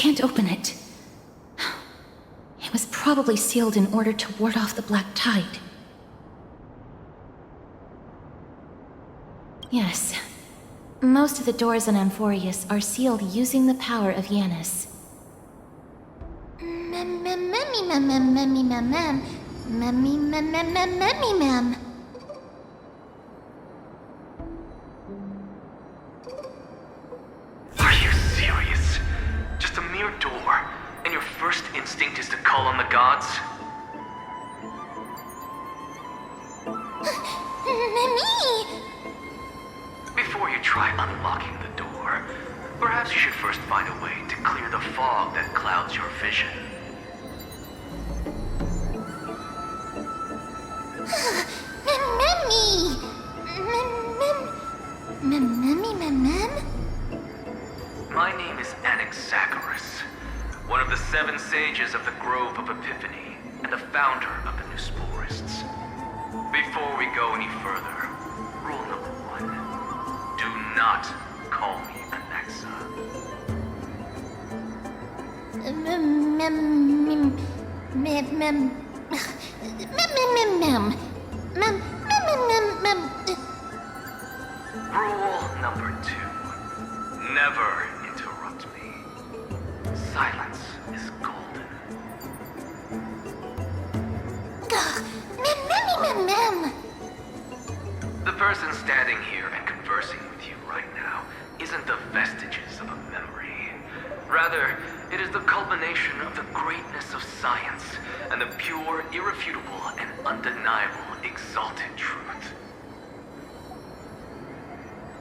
can't open it. It was probably sealed in order to ward off the black tide. Yes. Most of the doors in Amphorius are sealed using the power of Janus. Are you serious? Just a mere door, and your first instinct is to call on the gods? Before you try unlocking the door, perhaps you should first find a way to clear the fog that clouds your vision. My name is Anaxagoras, one of the 7 sages of the Grove of Epiphany, and the founder of the Newsporists. Before we go any further, rule number 1. Do not call me Anaxa. Rule number 2. Never interrupt me. Silence is golden. The person standing here and conversing with you right now isn't the vestiges of a memory. Rather, it is the culmination of the greatness of science and the pure, irrefutable, and undeniable exalted truth.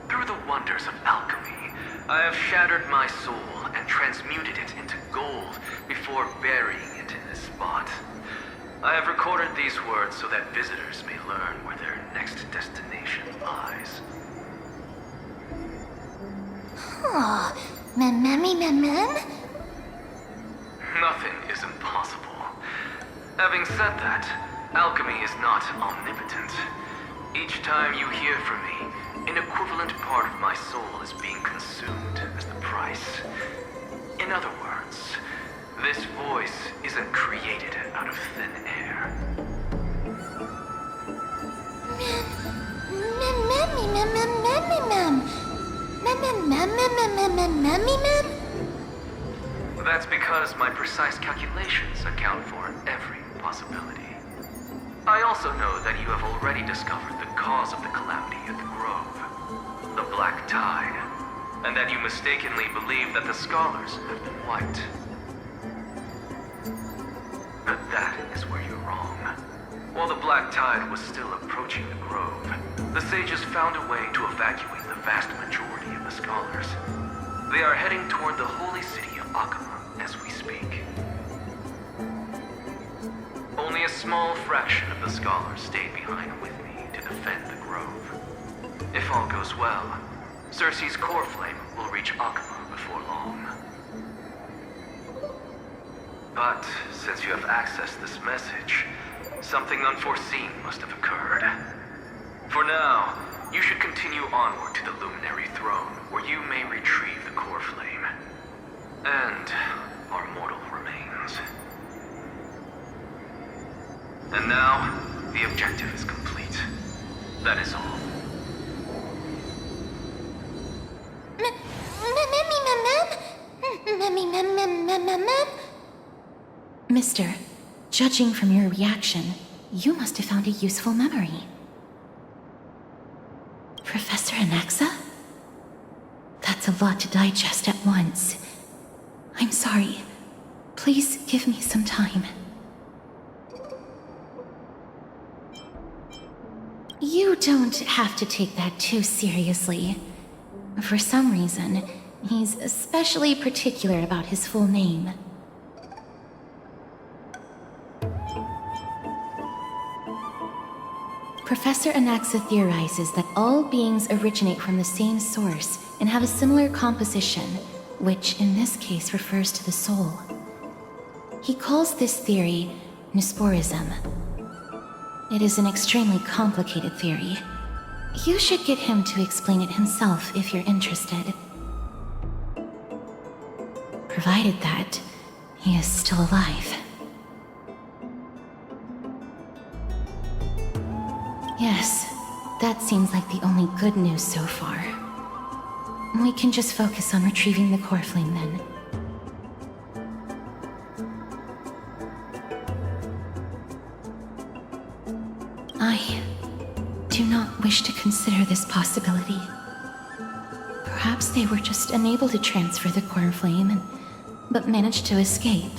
Through the wonders of alchemy, I have shattered my soul and transmuted it into gold before burying it in this spot. I have recorded these words so that visitors may learn where their next destination lies. Nothing is impossible. Having said that, alchemy is not omnipotent. Each time you hear from me, an equivalent part of my soul is being consumed as the price. In other words, this voice isn't created out of thin air. That's because my precise calculations account for every possibility. I also know that you have already discovered the cause of the calamity at the Grove, the Black Tide, and that you mistakenly believe that the scholars have been wiped. But that is where you're wrong. While the Black Tide was still approaching the Grove, the sages found a way to evacuate the vast majority of the scholars. They are heading toward the holy city of Akama as we speak. Only a small fraction of the scholars stayed behind with me to defend the Grove. If all goes well, Circe's core flame will reach Akama before long. But since you have accessed this message, something unforeseen must have occurred. For now, you should continue onward to the Luminary Throne, where you may retrieve the core flame. And our mortal remains. And now, the objective is complete. That is all. Mister, judging from your reaction, you must have found a useful memory. Professor Anaxa? That's a lot to digest at once. I'm sorry. Please give me some time. You don't have to take that too seriously. For some reason, he's especially particular about his full name. Professor Anaxa theorizes that all beings originate from the same source and have a similar composition, which in this case refers to the soul. He calls this theory Newsporism. It is an extremely complicated theory. You should get him to explain it himself if you're interested. provided that he is still alive. Yes, that seems like the only good news so far. We can just focus on retrieving the core flame then. I do not wish to consider this possibility. Perhaps they were just unable to transfer the core flame, but managed to escape.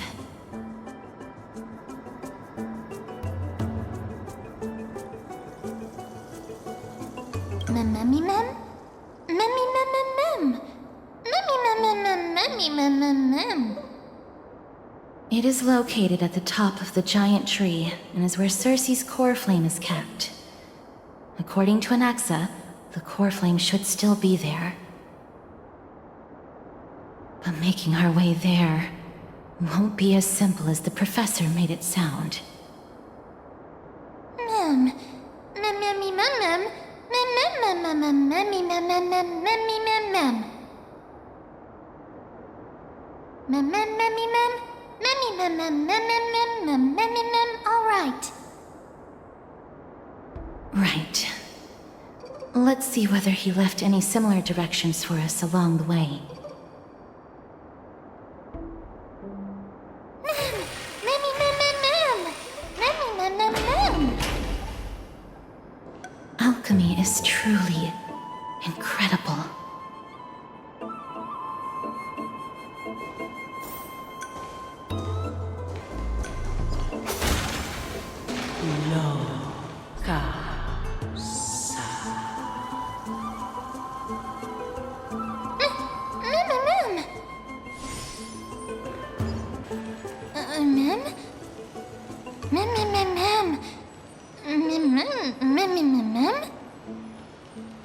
It is located at the top of the giant tree and is where Circe's core flame is kept. According to Anaxa, the core flame should still be there. But making our way there won't be as simple as the professor made it sound. All right. Right. Let's see whether he left any similar directions for us along the way. Alchemy is truly incredible.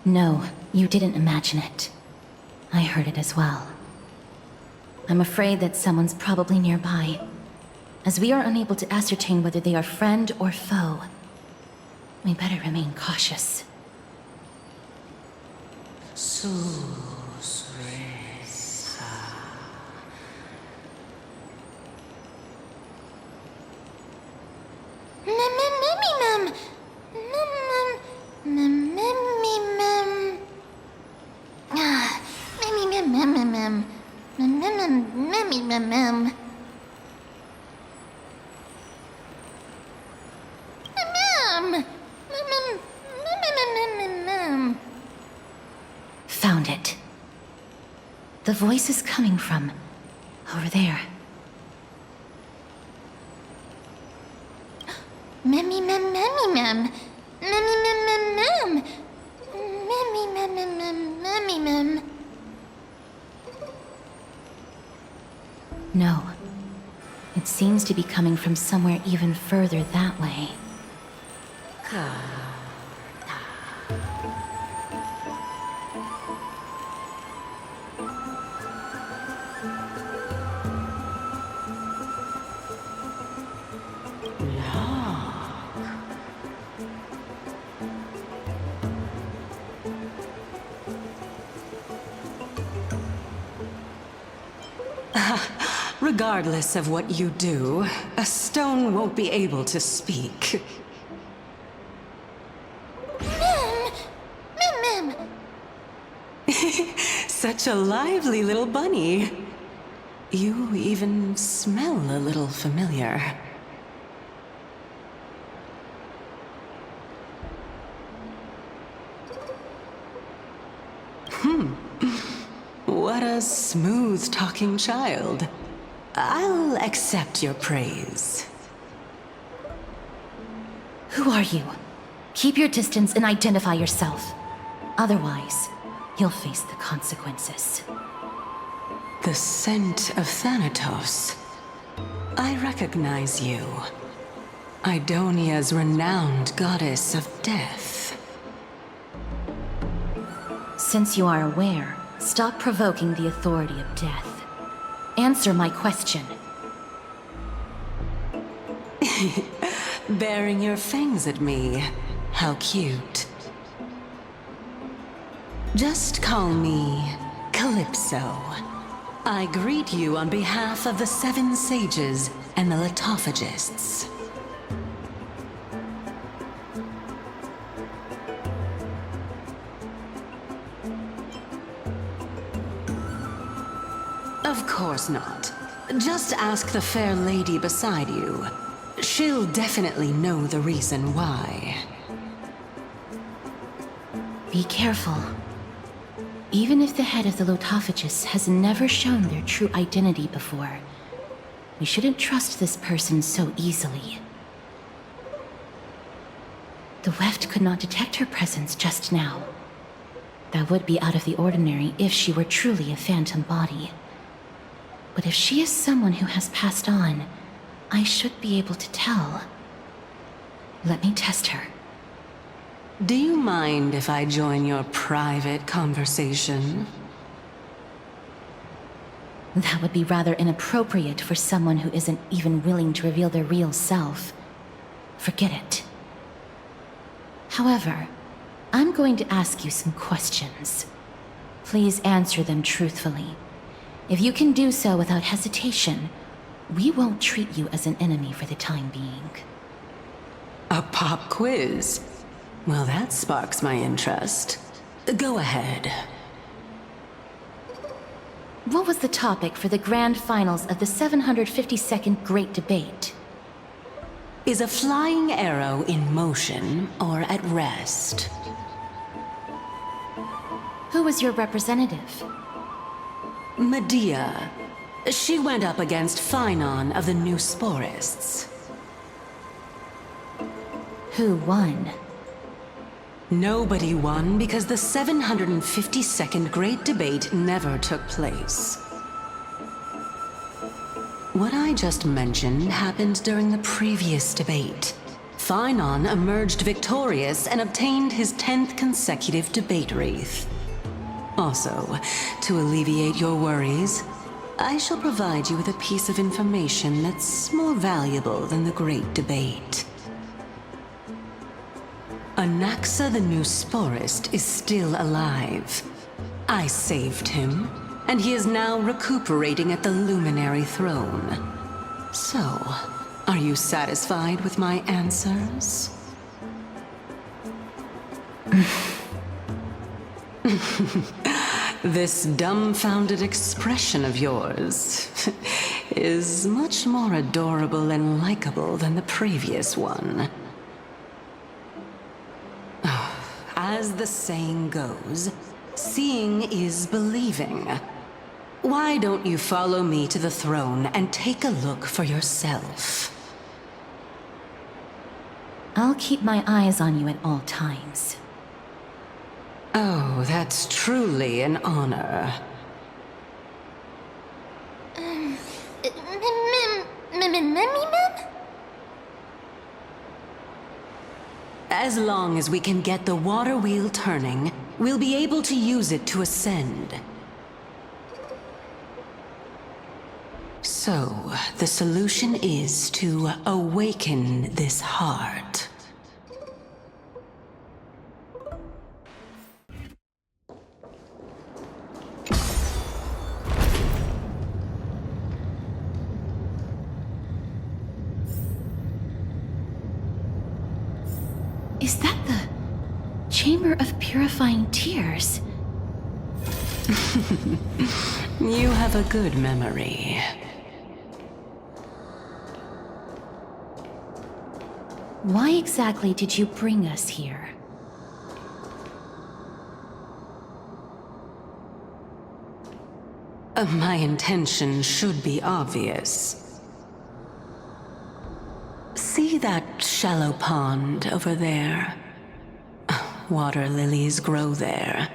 No, you didn't imagine it. I heard it as well. I'm afraid that someone's probably nearby, as we are unable to ascertain whether they are friend or foe. We better remain cautious. Found it. The voice is coming from over there. No. It seems to be coming from somewhere even further that way. Regardless of what you do, a stone won't be able to speak. Such a lively little bunny. You even smell a little familiar. What a smooth-talking child. I'll accept your praise. Who are you? Keep your distance and identify yourself. Otherwise, you'll face the consequences. The scent of Thanatos. I recognize you. Idonia's renowned goddess of death. Since you are aware, stop provoking the authority of death. Answer my question. Baring your fangs at me. How cute. Just call me Calypso. I greet you on behalf of the 7 sages and the litophagists. Of course not. Just ask the fair lady beside you. She'll definitely know the reason why. Be careful. Even if the head of the Lotophagus has never shown their true identity before, we shouldn't trust this person so easily. The weft could not detect her presence just now. That would be out of the ordinary if she were truly a phantom body. But if she is someone who has passed on, I should be able to tell. Let me test her. Do you mind if I join your private conversation? That would be rather inappropriate for someone who isn't even willing to reveal their real self. Forget it. However, I'm going to ask you some questions. Please answer them truthfully. If you can do so without hesitation, we won't treat you as an enemy for the time being. A pop quiz? Well, that sparks my interest. Go ahead. What was the topic for the grand finals of the 752nd Great Debate? Is a flying arrow in motion or at rest? Who was your representative? Medea. She went up against Phynon of the New Sporists. Who won? Nobody won because the 752nd Great Debate never took place. What I just mentioned happened during the previous debate. Phynon emerged victorious and obtained his 10th consecutive debate wreath. Also, to alleviate your worries, I shall provide you with a piece of information that's more valuable than the Great Debate. Anaxa the New Sporist is still alive. I saved him, and he is now recuperating at the Luminary Throne. So, are you satisfied with my answers? This dumbfounded expression of yours is much more adorable and likable than the previous one. As the saying goes, seeing is believing. Why don't you follow me to the throne and take a look for yourself? I'll keep my eyes on you at all times. Oh, that's truly an honor. As long as we can get the water wheel turning, we'll be able to use it to ascend. So, the solution is to awaken this heart. Is that the Chamber of Purifying Tears? You have a good memory. Why exactly did you bring us here? My intention should be obvious. See that shallow pond over there? Water lilies grow there.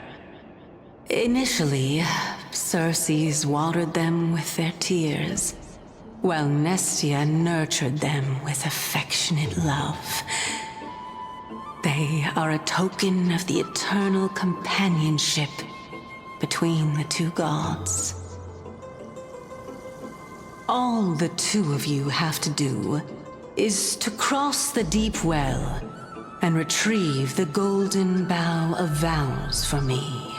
Initially, Circes watered them with their tears, while Nesta nurtured them with affectionate love. They are a token of the eternal companionship between the two gods. All the two of you have to do is to cross the deep well and retrieve the golden bough of vows for me.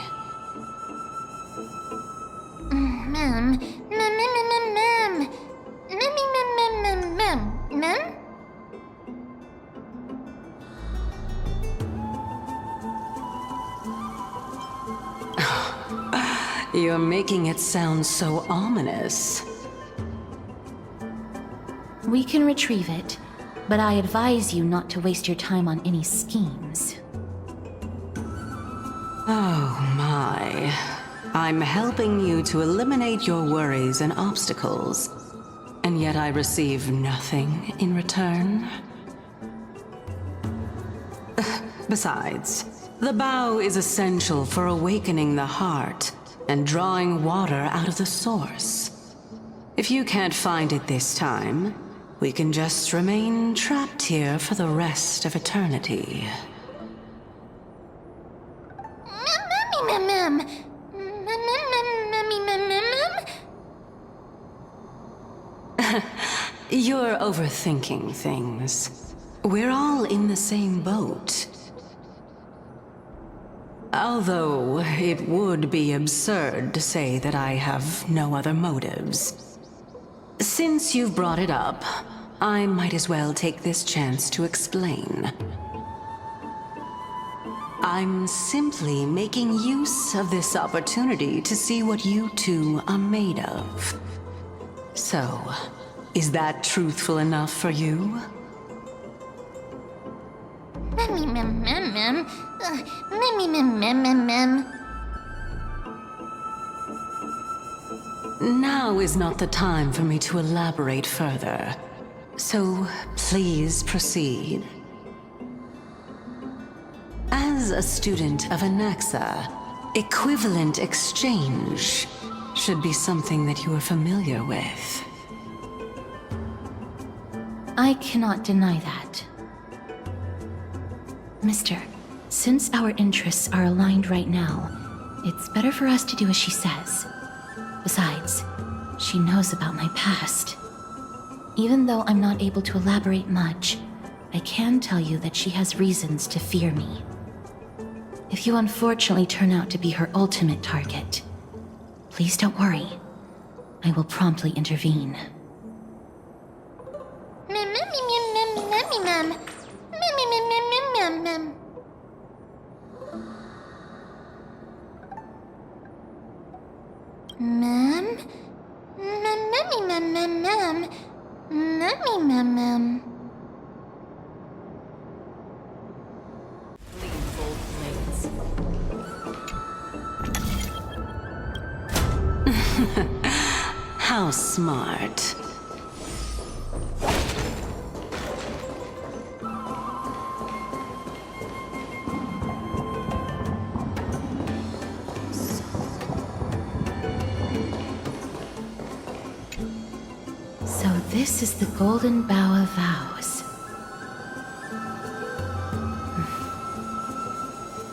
You're making it sound so ominous. We can retrieve it, but I advise you not to waste your time on any schemes. Oh my. I'm helping you to eliminate your worries and obstacles, and yet I receive nothing in return. Besides, the bow is essential for awakening the heart and drawing water out of the source. If you can't find it this time, we can just remain trapped here for the rest of eternity. You're overthinking things. We're all in the same boat. Although it would be absurd to say that I have no other motives. Since you've brought it up, I might as well take this chance to explain. I'm simply making use of this opportunity to see what you two are made of. So, is that truthful enough for you? Now is not the time for me to elaborate further. So, please proceed. As a student of Anaxa, equivalent exchange should be something that you are familiar with. I cannot deny that. Mister, since our interests are aligned right now, it's better for us to do as she says. Besides, she knows about my past. Even though I'm not able to elaborate much, I can tell you that she has reasons to fear me. If you unfortunately turn out to be her ultimate target, please don't worry. I will promptly intervene. How smart. So this is the Golden Bough of Vows.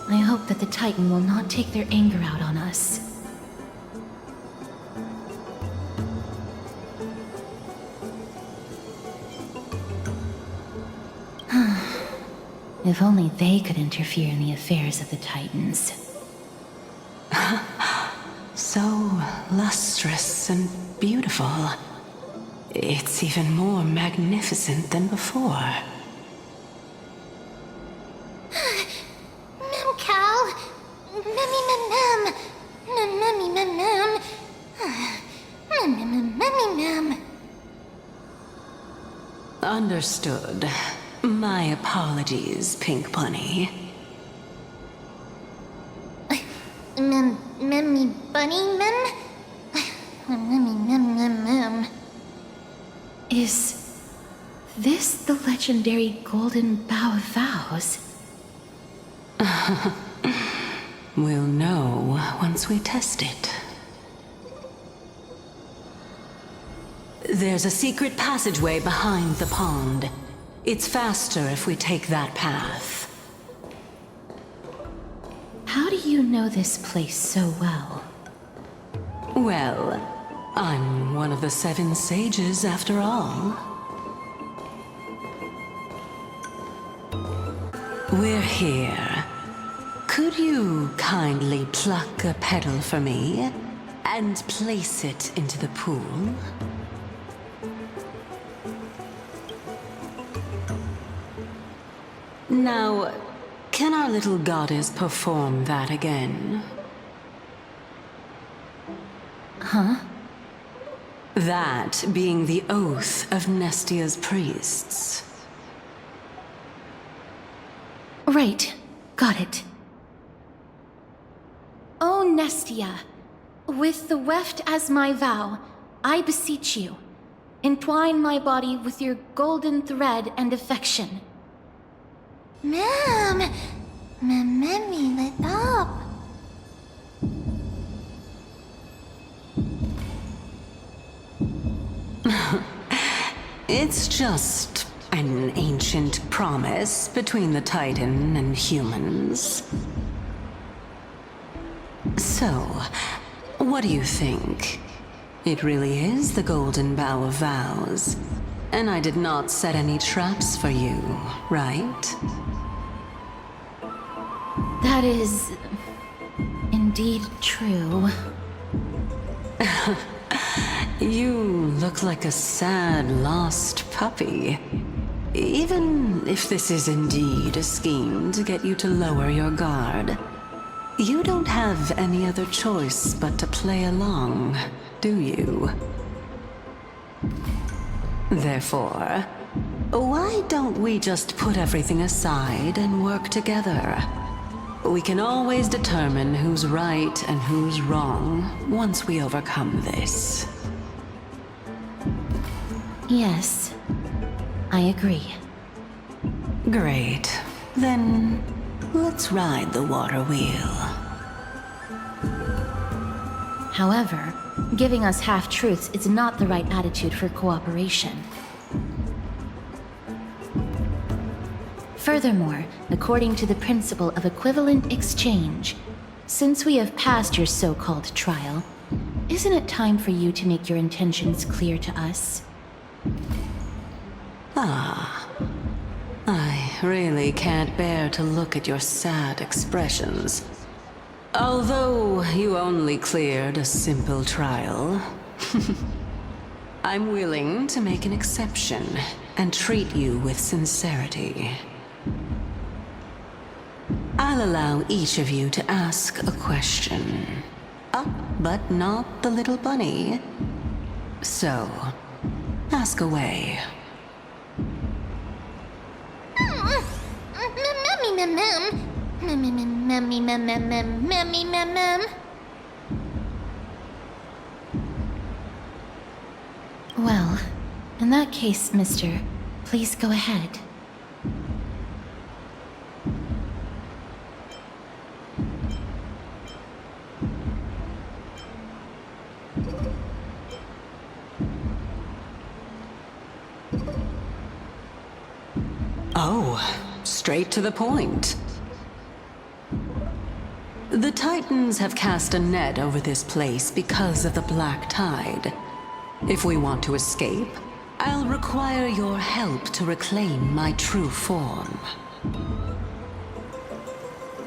I hope that the Titan will not take their anger out on us. If only they could interfere in the affairs of the Titans. So lustrous and beautiful. It's even more magnificent than before. Understood. My apologies, Pink Bunny. Is this the legendary Golden Bough of Vows? We'll know once we test it. There's a secret passageway behind the pond. It's faster if we take that path. How do you know this place so well? Well, I'm one of the 7 sages after all. We're here. Could you kindly pluck a petal for me and place it into the pool? Now, can our little goddess perform that again? Huh? That being the oath of Nestia's priests. Right. Got it. O Nestia, with the weft as my vow, I beseech you, entwine my body with your golden thread and affection. Ma'am, Mami, let up. It's just an ancient promise between the Titan and humans. So, what do you think? It really is the Golden Bough of Vows. And I did not set any traps for you, right? That is... indeed true. You look like a sad, lost puppy. Even if this is indeed a scheme to get you to lower your guard, you don't have any other choice but to play along, do you? Therefore, why don't we just put everything aside and work together? We can always determine who's right and who's wrong once we overcome this. Yes, I agree. Great. Then, let's ride the water wheel. However, giving us half-truths is not the right attitude for cooperation. Furthermore, according to the principle of equivalent exchange, since we have passed your so-called trial, isn't it time for you to make your intentions clear to us? I really can't bear to look at your sad expressions. Although you only cleared a simple trial, I'm willing to make an exception and treat you with sincerity. I'll allow each of you to ask a question. Up, but not the little bunny. So, ask away. Well, in that case, mister, please go ahead. Oh, straight to the point. The Titans have cast a net over this place because of the black tide. If we want to escape, I'll require your help to reclaim my true form.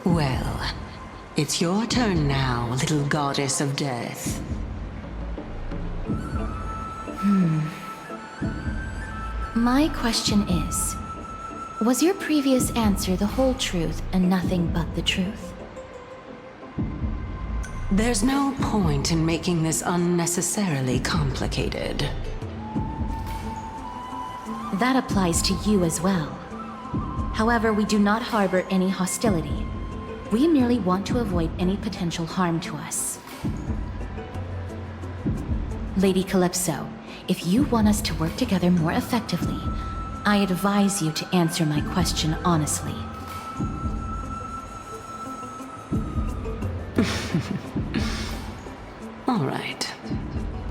Well, it's your turn now, little goddess of death. My question is, was your previous answer the whole truth and nothing but the truth? There's no point in making this unnecessarily complicated. That applies to you as well. However, we do not harbor any hostility. We merely want to avoid any potential harm to us. Lady Calypso, if you want us to work together more effectively, I advise you to answer my question honestly. All right.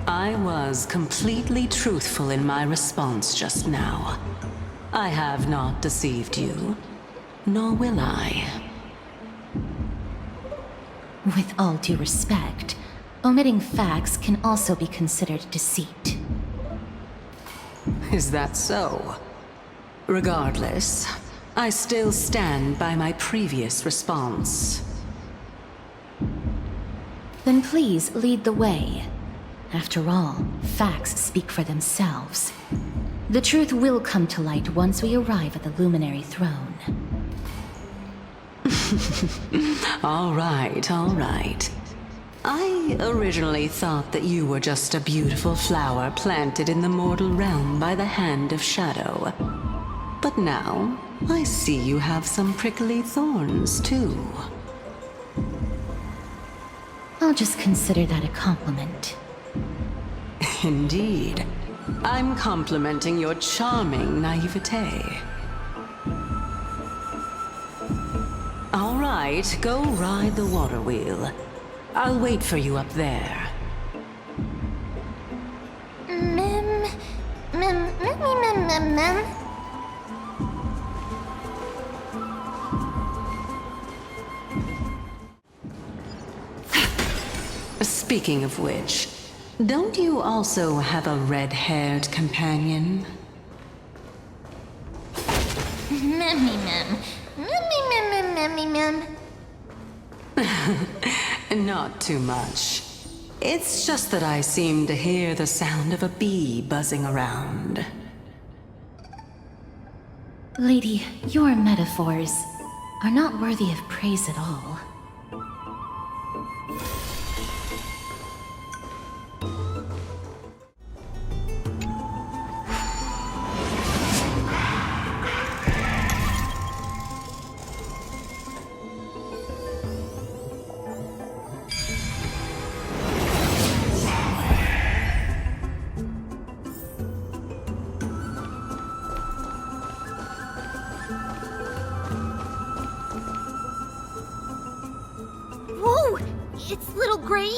I was completely truthful in my response just now. I have not deceived you, nor will I. With all due respect, omitting facts can also be considered deceit. Is that so? Regardless, I still stand by my previous response. Then please lead the way. After all, facts speak for themselves. The truth will come to light once we arrive at the Luminary Throne. All right, all right. I originally thought that you were just a beautiful flower planted in the mortal realm by the hand of shadow. But now, I see you have some prickly thorns, too. I'll just consider that a compliment. Indeed. I'm complimenting your charming naivete. All right, go ride the water wheel. I'll wait for you up there. Mem. Speaking of which, don't you also have a red-haired companion? Mem. Not too much. It's just that I seem to hear the sound of a bee buzzing around. Lady, your metaphors are not worthy of praise at all. Whoa! It's Little Gray,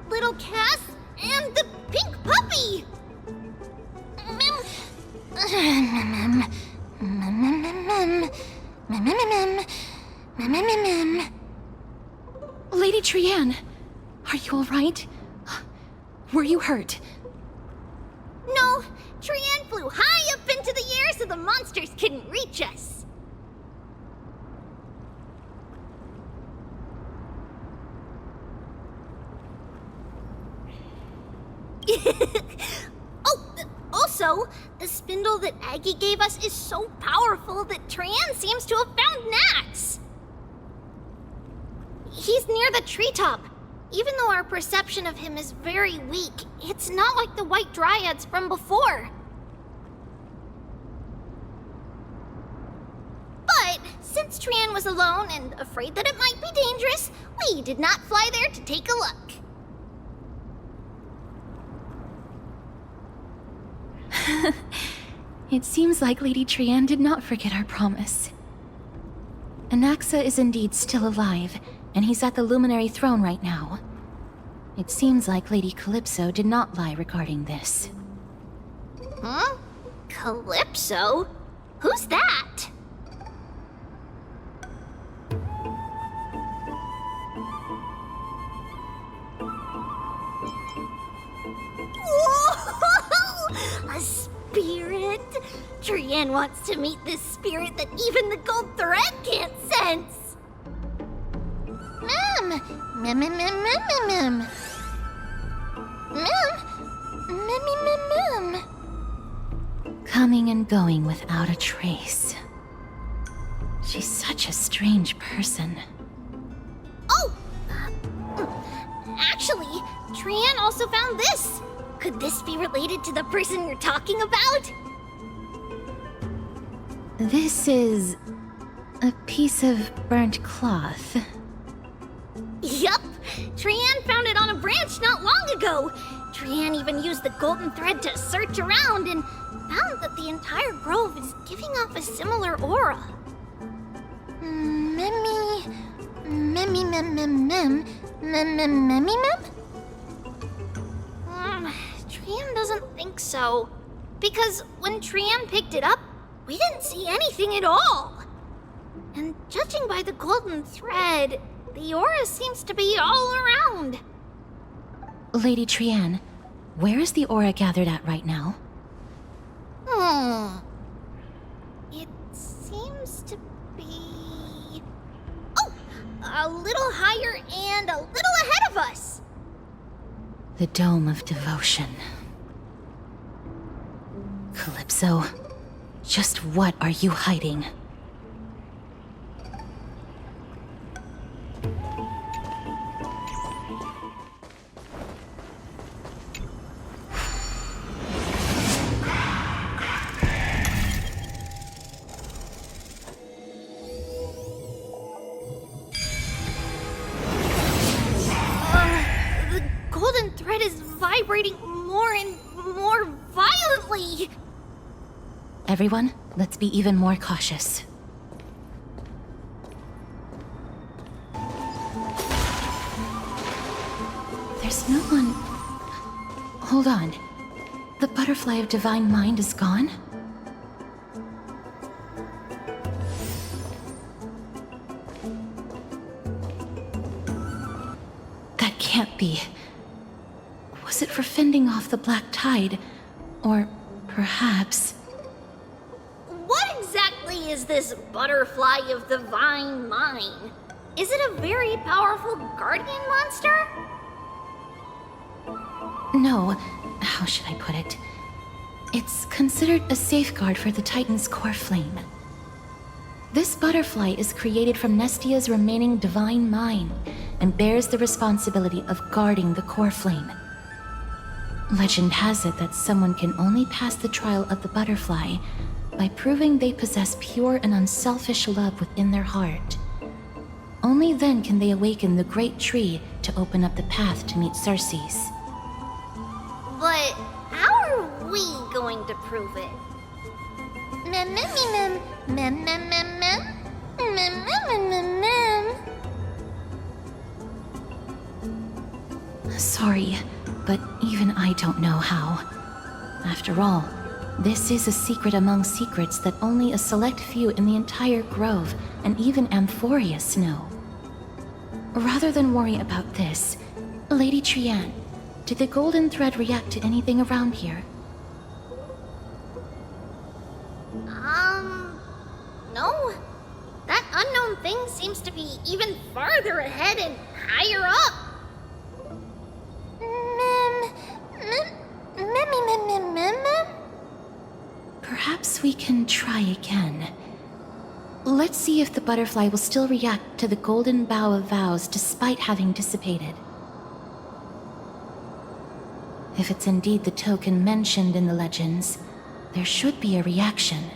Little Cass, and the pink puppy! Lady Trianne, are you all right? Were you hurt? No, Trianne flew high up into the air so the monsters couldn't reach us. Also, the spindle that Aggie gave us is so powerful that Trianne seems to have found Nax. He's near the treetop. Even though our perception of him is very weak, it's not like the white dryads from before. But since Trianne was alone and afraid that it might be dangerous, we did not fly there to take a look. It seems like Lady Trianne did not forget our promise. Anaxa is indeed still alive, and he's at the Luminary Throne right now. It seems like Lady Calypso did not lie regarding this. Huh? Calypso? Who's that? Whoa! A spirit? Trianne wants to meet this spirit that even the gold thread can't sense. Mem! Coming and going without a trace. She's such a strange person. Oh! Actually, Trianne also found this. Could this be related to the person you're talking about? This is a piece of burnt cloth. Yup! Trianne found it on a branch not long ago. Trianne even used the golden thread to search around and found that the entire grove is giving off a similar aura. Trianne doesn't think so. Because when Trianne picked it up, we didn't see anything at all. And judging by the golden thread, the aura seems to be all around. Lady Trianne, where is the aura gathered at right now? It seems to be... Oh! A little higher and a little ahead of us! The Dome of Devotion. Calypso, just what are you hiding? Everyone, let's be even more cautious. There's no one... Hold on. The butterfly of divine mind is gone? That can't be. Was it for fending off the black tide? Or perhaps... What exactly is this butterfly of divine mind? Is it a very powerful guardian monster? No, how should I put it? It's considered a safeguard for the Titan's core flame. This butterfly is created from Nestia's remaining divine mind and bears the responsibility of guarding the core flame. Legend has it that someone can only pass the trial of the butterfly by proving they possess pure and unselfish love within their heart. Only then can they awaken the great tree to open up the path to meet Circes. But how are we going to prove it? Mem mem mem mem mem mem mem mem mem mem mem. Sorry, but even I don't know how. After all, this is a secret among secrets that only a select few in the entire grove and even Amphorius know. Rather than worry about this, Lady Trianne, did the golden thread react to anything around here? No. That unknown thing seems to be even farther ahead and higher up. Perhaps we can try again. Let's see if the butterfly will still react to the golden bough of vows despite having dissipated. If it's indeed the token mentioned in the legends, there should be a reaction.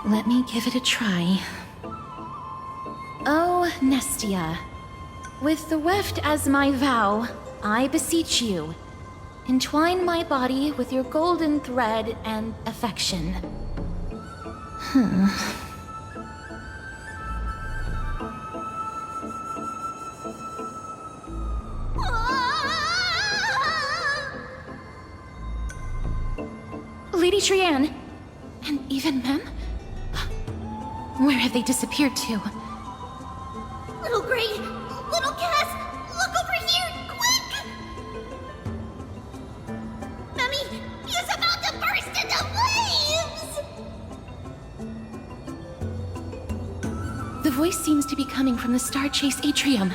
Let me give it a try. Oh, Nestia, with the weft as my vow, I beseech you, entwine my body with your golden thread and affection. Lady Trianne, and even Mem? Where have they disappeared to? Little Gray, little Cass, look over here, quick! Mummy, he is about to burst into flames! The voice seems to be coming from the Star Chase atrium.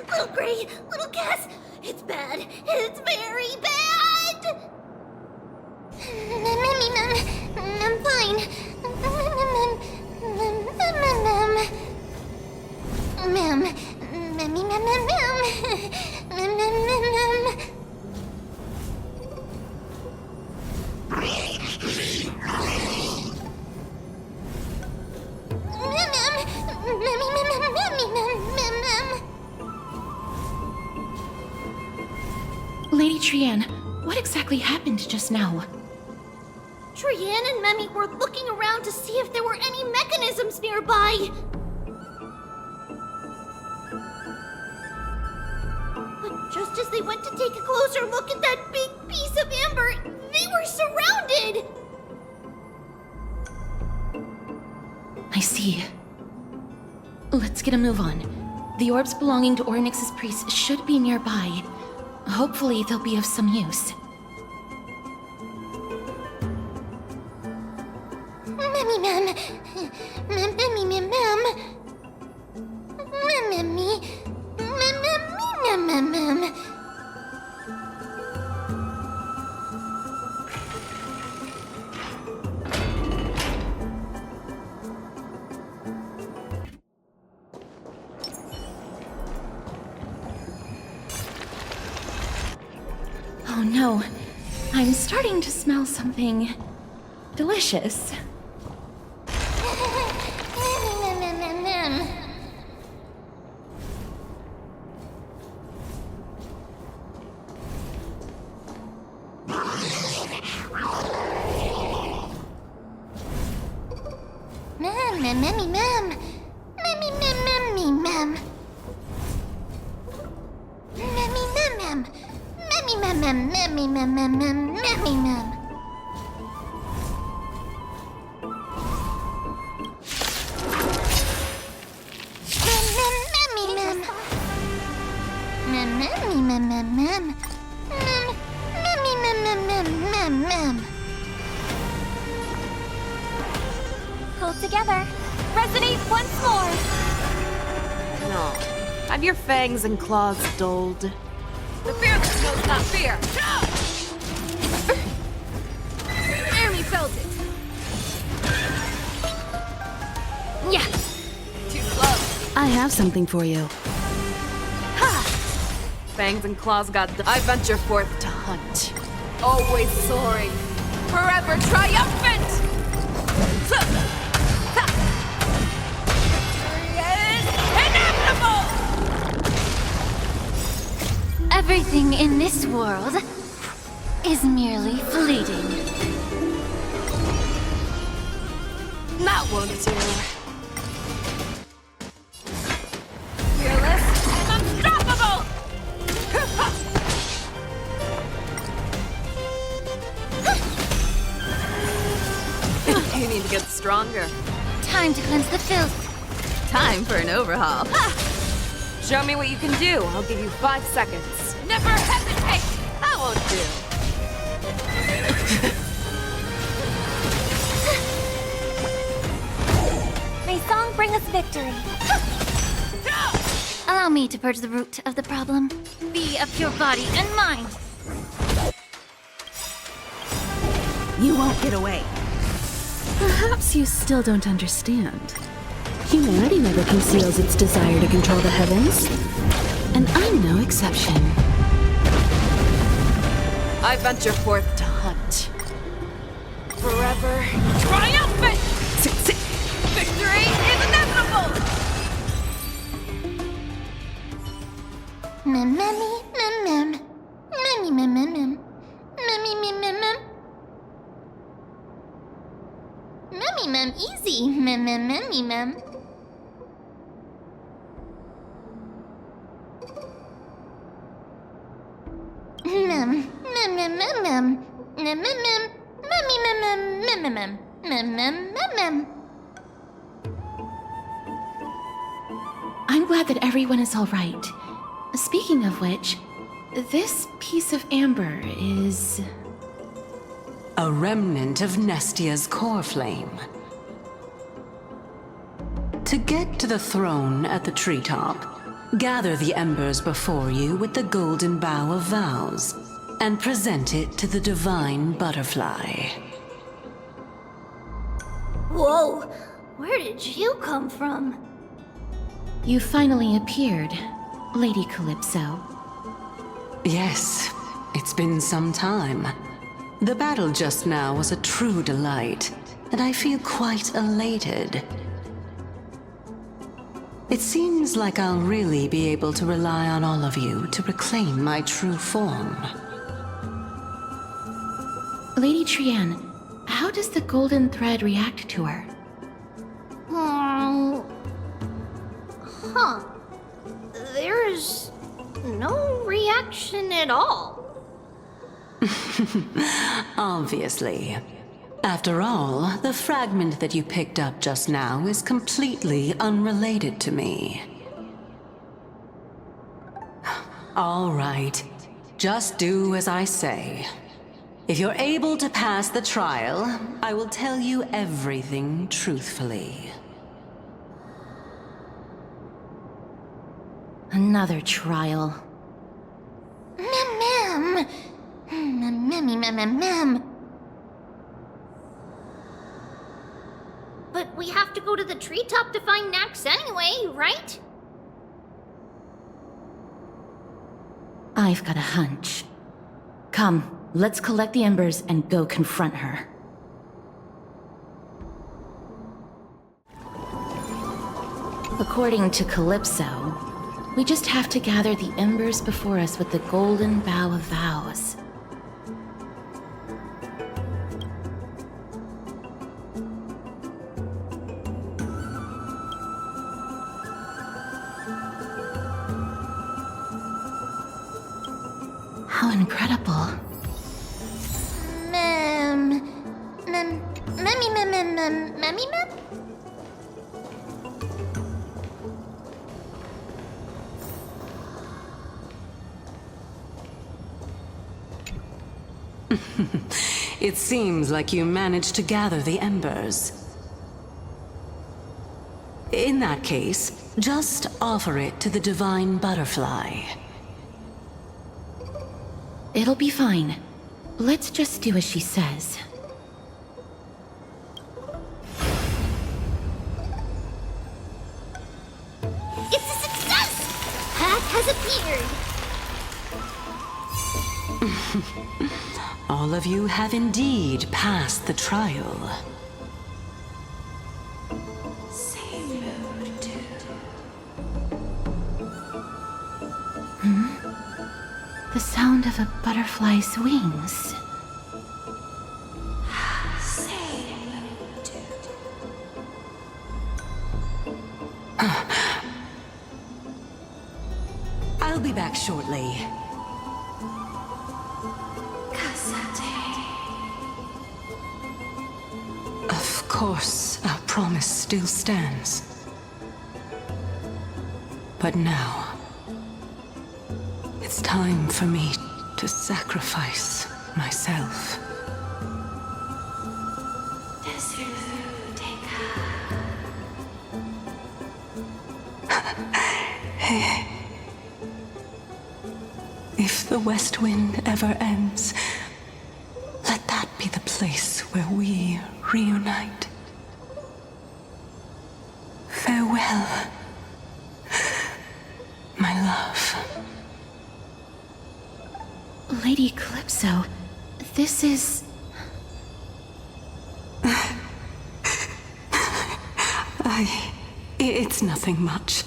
Little Gray, little Cass, it's bad. It's very bad! I'm fine. Lady Trianne, what exactly happened just now? Trianne and Memmy were looking around to see if there were any mechanisms nearby. But just as they went to take a closer look at that big piece of amber, they were surrounded! I see. Let's get a move on. The orbs belonging to Ornyx's priests should be nearby. Hopefully, they'll be of some use. Mammy, ma'am. Mammy, ma'am. Mammy. Ma'am. Oh no, I'm starting to smell something delicious. Pull together. Resonate once more. No. Have your fangs and claws dulled. The fearless knows not fear. Jeremy felt it. Yeah. Too slow. I have something for you. Fangs and claws got I venture forth to hunt. Always soaring. Forever triumphant! Victory is inevitable! Everything in this world is merely fleeting. That won't do. Fearless and unstoppable! You need to get stronger. Time to cleanse the filth. Time for an overhaul. Show me what you can do. I'll give you 5 seconds. Never hesitate! That won't do. May song bring us victory. Allow me to purge the root of the problem. Be of pure body and mind. You won't get away. Perhaps you still don't understand. Humanity never conceals its desire to control the heavens. And I'm no exception. I venture forth to hunt. Forever triumphant! Victory is inevitable! Easy. I'm glad that everyone is all right. Speaking of which, this piece of amber is... A remnant of Nestia's core flame. To get to the throne at the treetop, gather the embers before you with the golden bough of vows, and present it to the divine butterfly. Whoa, where did you come from? You finally appeared, Lady Calypso. Yes, it's been some time. The battle just now was a true delight, and I feel quite elated. It seems like I'll really be able to rely on all of you to reclaim my true form. Lady Trian, how does the golden thread react to her? There's no reaction at all. Obviously. After all, the fragment that you picked up just now is completely unrelated to me. All right. Just do as I say. If you're able to pass the trial, I will tell you everything truthfully. Another trial. Mem. But we have to go to the treetop to find Nax anyway, right? I've got a hunch. Come, let's collect the embers and go confront her. According to Calypso, we just have to gather the embers before us with the golden bough of vows. How incredible. Mem. It seems like you managed to gather the embers. In that case, just offer it to the divine butterfly. It'll be fine. Let's just do as she says. It's a success! Path has appeared. All of you have indeed passed the trial. The sound of a butterfly's wings. I'll be back shortly. Of course, our promise still stands. But now, it's time for me to sacrifice myself. If the west wind ever ends, let that be the place where we reunite. Farewell, my love. Lady Calypso, this is... It's nothing much.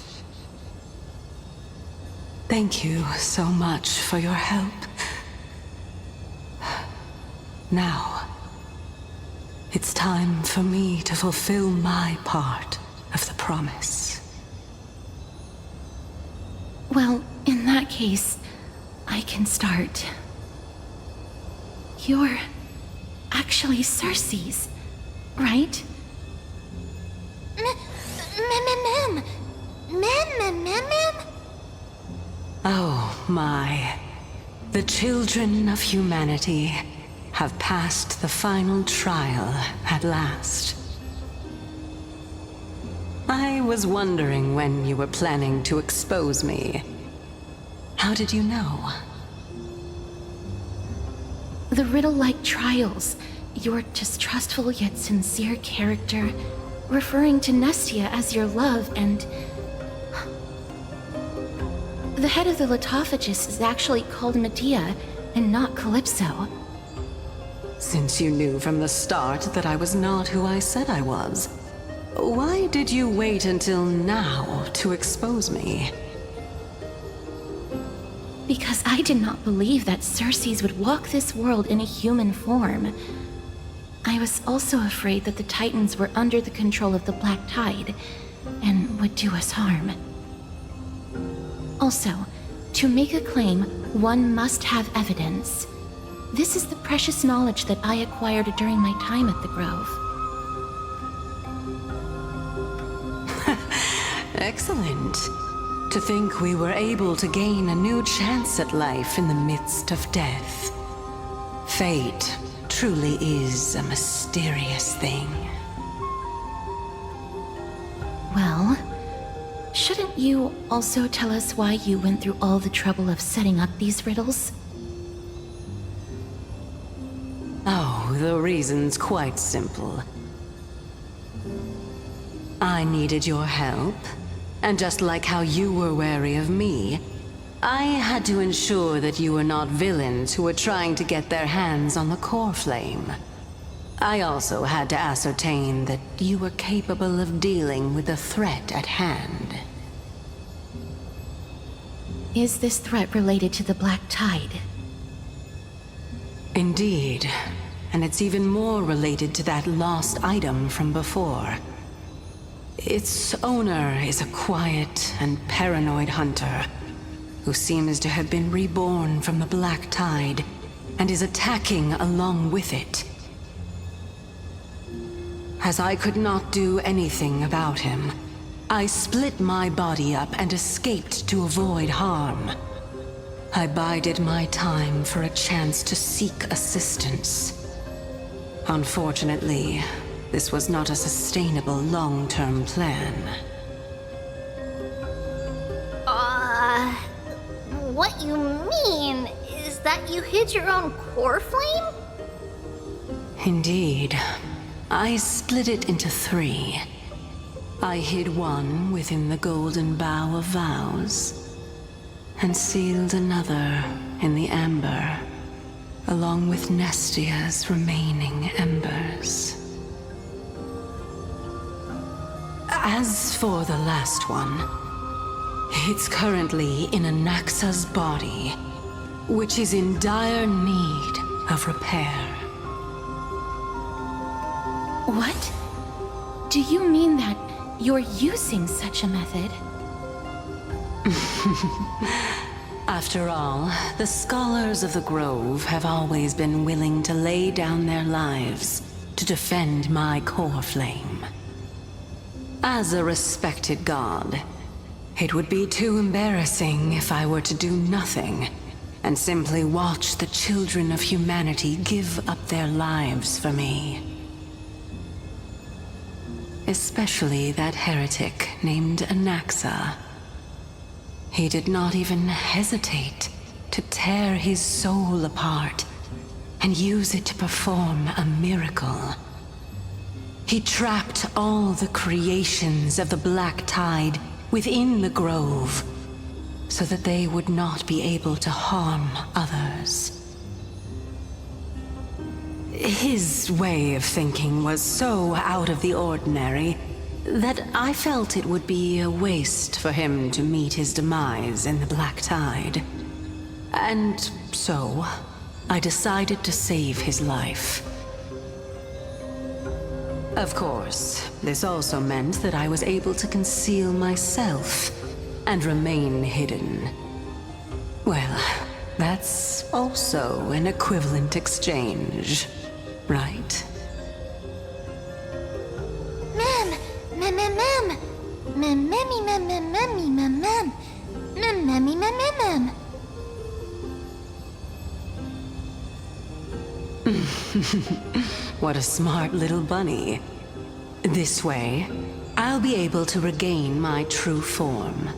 Thank you so much for your help. Now, it's time for me to fulfill my part of the promise. Well, in that case, I can start. You're actually Circe's, right? Oh my. The children of humanity have passed the final trial at last. I was wondering when you were planning to expose me. How did you know? The riddle-like trials, your distrustful yet sincere character, referring to Nesta as your love, and... The head of the Litophagus is actually called Medea, and not Calypso. Since you knew from the start that I was not who I said I was, why did you wait until now to expose me? Because I did not believe that Circe's would walk this world in a human form. I was also afraid that the Titans were under the control of the Black Tide, and would do us harm. Also, to make a claim, one must have evidence. This is the precious knowledge that I acquired during my time at the Grove. Excellent. To think we were able to gain a new chance at life in the midst of death. Fate truly is a mysterious thing. Well, shouldn't you also tell us why you went through all the trouble of setting up these riddles? Oh, the reason's quite simple. I needed your help, and just like how you were wary of me, I had to ensure that you were not villains who were trying to get their hands on the core flame. I also had to ascertain that you were capable of dealing with the threat at hand. Is this threat related to the Black Tide? Indeed, and it's even more related to that lost item from before. Its owner is a quiet and paranoid hunter who seems to have been reborn from the Black Tide and is attacking along with it. As I could not do anything about him, I split my body up and escaped to avoid harm. I bided my time for a chance to seek assistance. Unfortunately, this was not a sustainable long-term plan. What you mean is that you hid your own core flame? Indeed. I split it into 3. I hid one within the golden bough of vows, and sealed another in the amber, along with Nestia's remaining embers. As for the last one, it's currently in Anaxa's body, which is in dire need of repair. What? Do you mean that you're using such a method? After all, the scholars of the Grove have always been willing to lay down their lives to defend my core flame. As a respected god, it would be too embarrassing if I were to do nothing and simply watch the children of humanity give up their lives for me. Especially that heretic named Anaxa. He did not even hesitate to tear his soul apart and use it to perform a miracle. He trapped all the creations of the Black Tide within the Grove, so that they would not be able to harm others. His way of thinking was so out of the ordinary that I felt it would be a waste for him to meet his demise in the Black Tide. And so, I decided to save his life. Of course, this also meant that I was able to conceal myself and remain hidden. Well, that's also an equivalent exchange, right? What a smart little bunny. This way, I'll be able to regain my true form,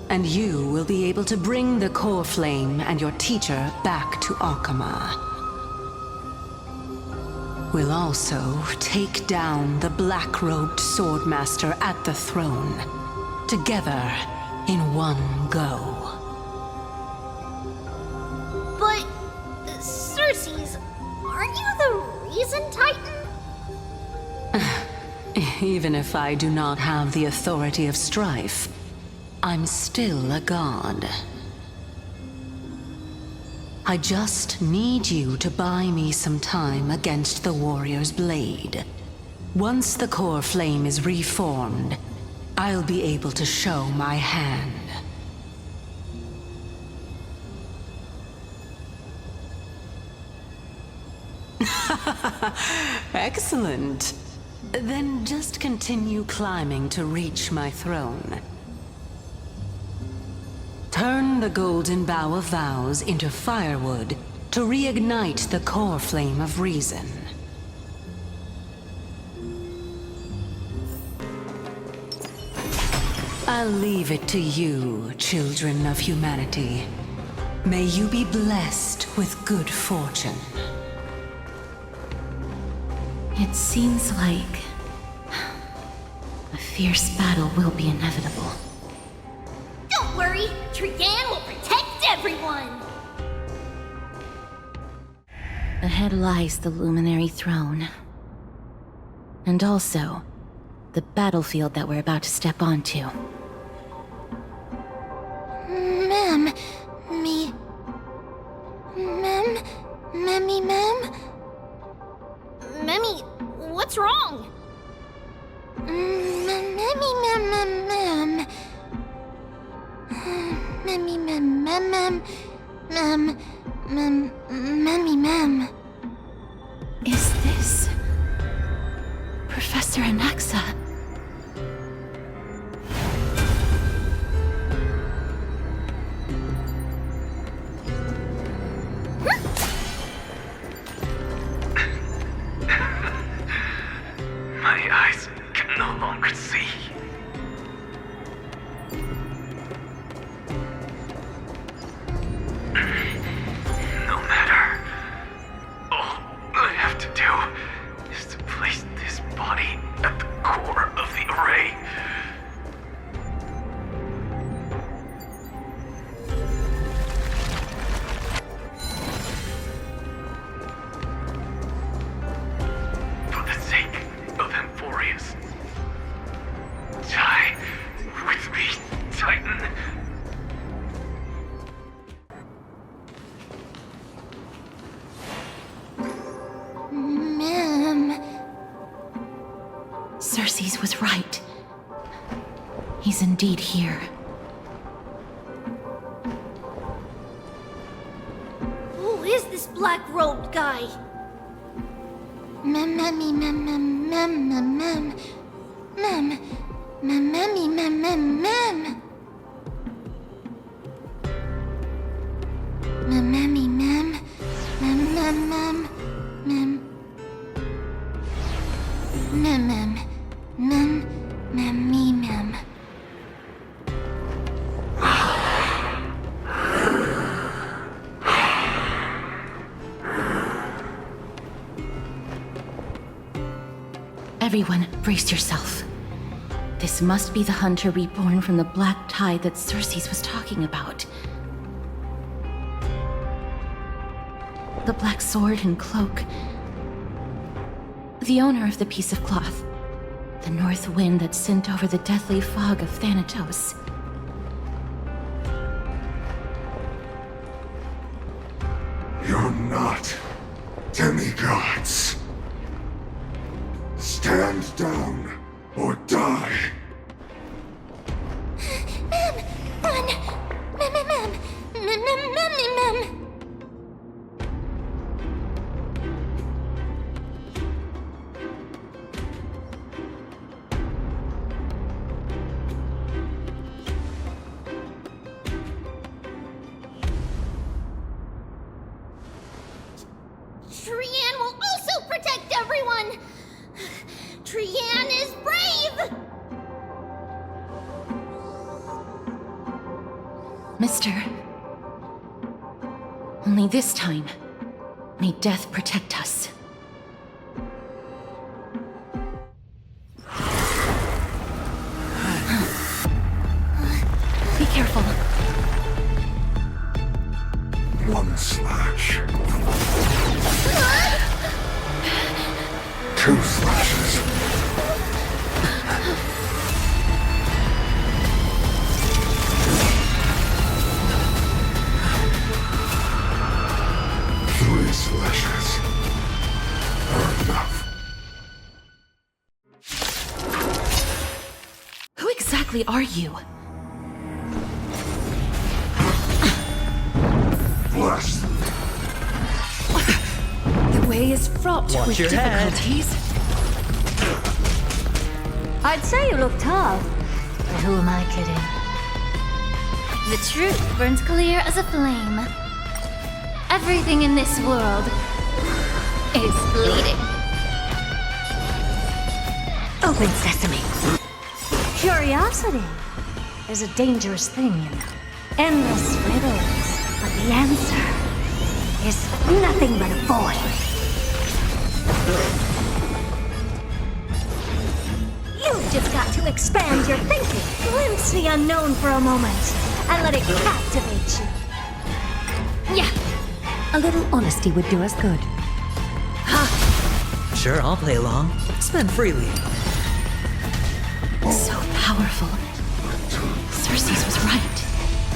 and you will be able to bring the core flame and your teacher back to Akama. We'll also take down the black-robed swordmaster at the throne, together in one go. But, Circes, aren't you the reason Titan? Even if I do not have the authority of strife, I'm still a god. I just need you to buy me some time against the warrior's blade. Once the core flame is reformed, I'll be able to show my hand. Excellent. Then just continue climbing to reach my throne. Turn the golden bough of vows into firewood to reignite the core flame of reason. I'll leave it to you, children of humanity. May you be blessed with good fortune. It seems like a fierce battle will be inevitable. Don't worry, Trian will protect everyone! Ahead lies the Luminary Throne. And also, the battlefield that we're about to step onto. Ma'am, Ma'am? Memmy, what's wrong? Memmy, ma'am. Is this Professor Anaxa? My eyes can no longer see. No matter. All I have to do is to place this body at the core of the array. For the sake of Amphorius. Die with me, Titan. Ma'am. Cersei's was right. He's indeed here. Who is this black-robed guy? Everyone, brace yourself. This must be the hunter reborn from the black tide that Cersei's was talking about. The black sword and cloak. The owner of the piece of cloth. The north wind that sent over the deathly fog of Thanatos. You're not demigods. Stand down or die. Run! Ma'am! Trian will also protect everyone! Trian is brave! Mister. Only this time, may death protect us. Be careful. One slash. Two slashes. Three slashes are enough. Who exactly are you? Bless them. The way is fraught with your head. difficulties. I'd say you look tough, but who am I kidding? The truth burns clear as a flame. Everything in this world is bleeding. Open sesame. Curiosity is a dangerous thing, you know. Endless riddles, but the answer is nothing but a void. You've just got to expand your thinking, glimpse the unknown for a moment, and let it captivate you. Yeah, A little honesty would do us good. Sure, I'll play along. Spend freely. so powerful. Cersei's was right.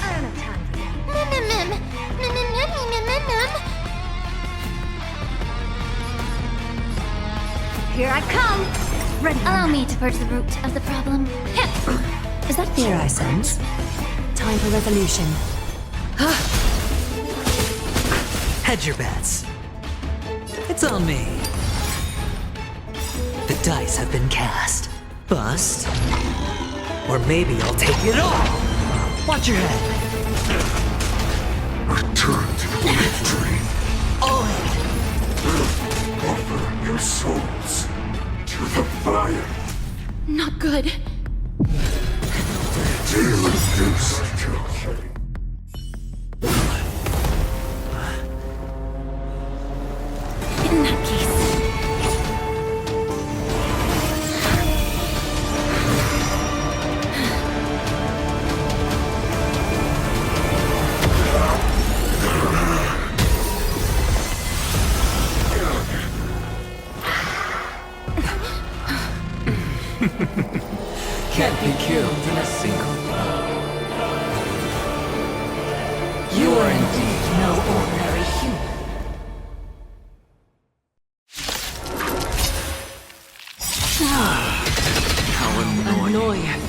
I don't have time for that. Here I come! Ready. Allow me to purge the root of the problem. Is that fear I sense? Time for resolution. Hedge your bets. It's on me. The dice have been cast. Bust. Or maybe I'll take it all. Watch your head. Return to the great dream. All in. Offer your souls to the fire. Not good. Deal this till In that case, Can't be killed in a single blow. You are indeed no ordinary human. How annoying.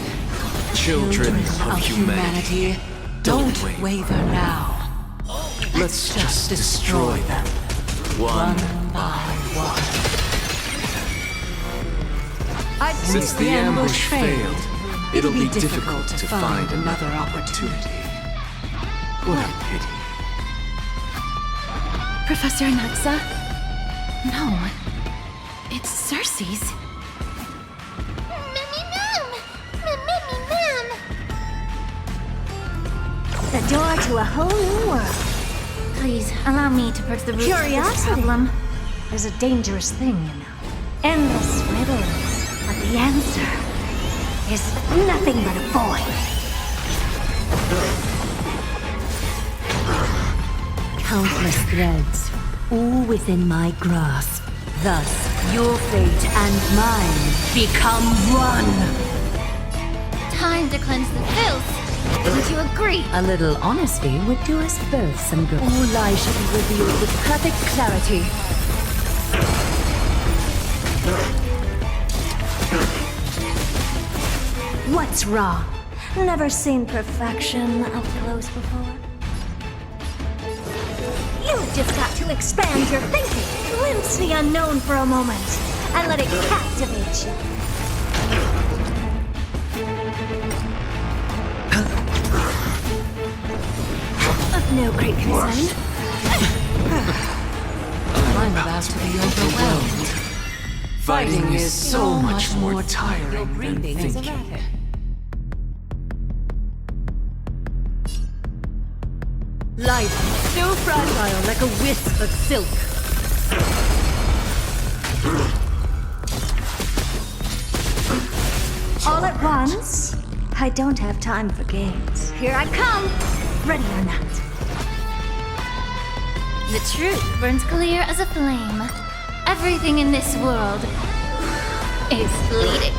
Children of humanity, don't waver now. Let's just destroy them, one by one. Since the ambush failed, it'll be difficult to find another opportunity. What a pity. Professor Anaxa? No, it's Cersei's. The door to a whole new world. Please, allow me to purge the root of this Curiosity problem. is a dangerous thing, you know. Endless riddles, but the answer is nothing but a void. Countless threads, all within my grasp. Thus, your fate and mine become one. Time to cleanse the filth. Would you agree? A little honesty would do us both some good. All lies should be revealed with perfect clarity. What's wrong? Never seen perfection up close before? You've just got to expand your thinking, glimpse the unknown for a moment, and let it captivate you. Of no great concern. I'm about to be overwhelmed. Fighting is so much more tiring than thinking. Life so fragile like a wisp of silk. All at once? I don't have time for games. Here I come! Ready or not. The truth burns clear as a flame. Everything in this world is bleeding.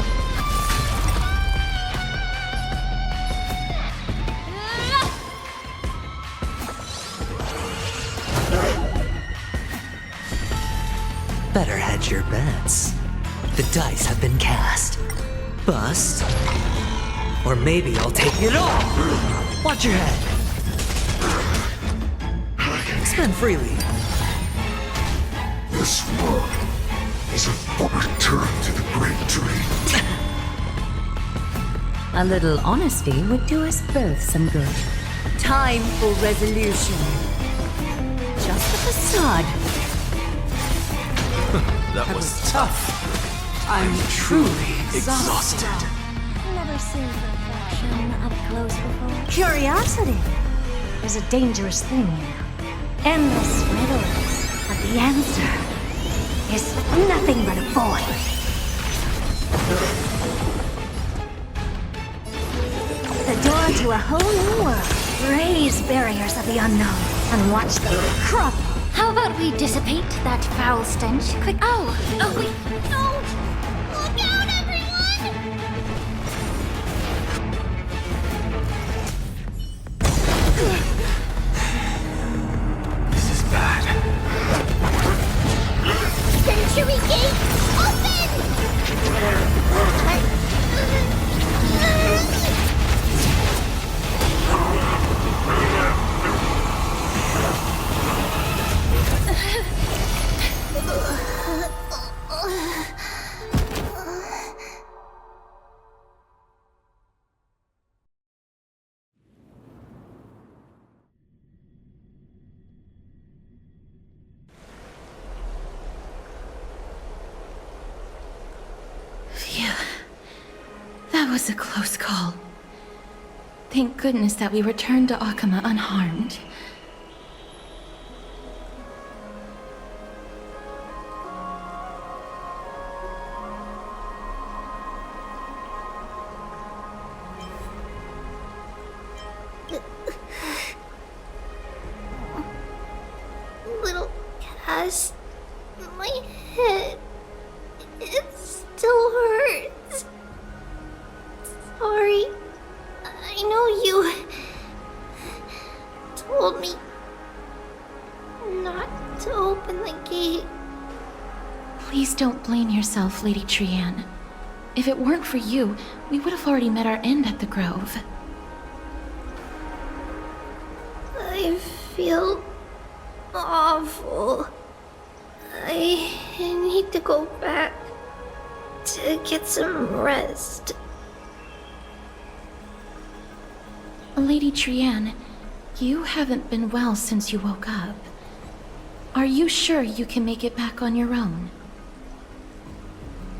Better hedge your bets. The dice have been cast. Bust. Or maybe I'll take it all. Watch your head. Spend freely. This world is a return to the great dream. A little honesty would do us both some good. Time for resolution. Just a facade. That was tough. I'm truly exhausted. Never seen perfection up close before. Curiosity is a dangerous thing, you know. Endless riddles, but the answer is nothing but a void. The door to a whole new world. Raise barriers of the unknown and watch them crumble. How about we dissipate that foul stench quick? Oh, wait, no! Look out, everyone! This is bad. Century Gate, open! Phew. That was a close call. Thank goodness that we returned to Akama unharmed. Little Cass, my head, it still hurts. Sorry, I know you told me not to open the gate. Please don't blame yourself, Lady Trianne. If it weren't for you, we would have already met our end at the Grove. I feel awful. I need to go back to get some rest. Lady Trianne, you haven't been well since you woke up. Are you sure you can make it back on your own?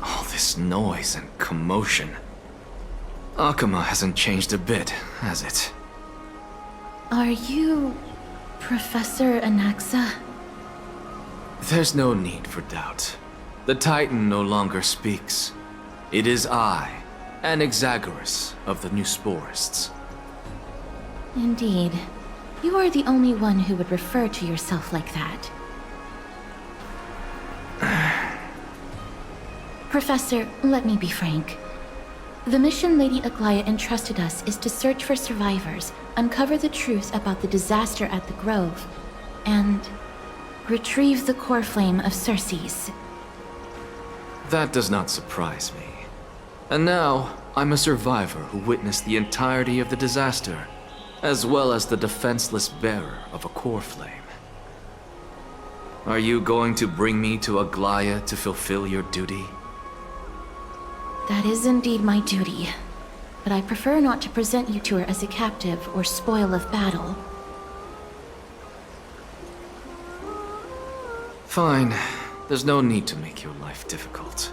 All this noise and commotion. Akama hasn't changed a bit, has it? Are you Professor Anaxa? There's no need for doubt. The Titan no longer speaks. It is I, Anaxagoras of the New Sporists. Indeed. You are the only one who would refer to yourself like that. Professor, let me be frank. The mission Lady Aglaya entrusted us is to search for survivors, uncover the truth about the disaster at the Grove, and retrieve the core flame of Circes. That does not surprise me. And now, I'm a survivor who witnessed the entirety of the disaster, as well as the defenseless bearer of a core flame. Are you going to bring me to Aglaya to fulfill your duty? That is indeed my duty, but I prefer not to present you to her as a captive or spoil of battle. Fine. There's no need to make your life difficult.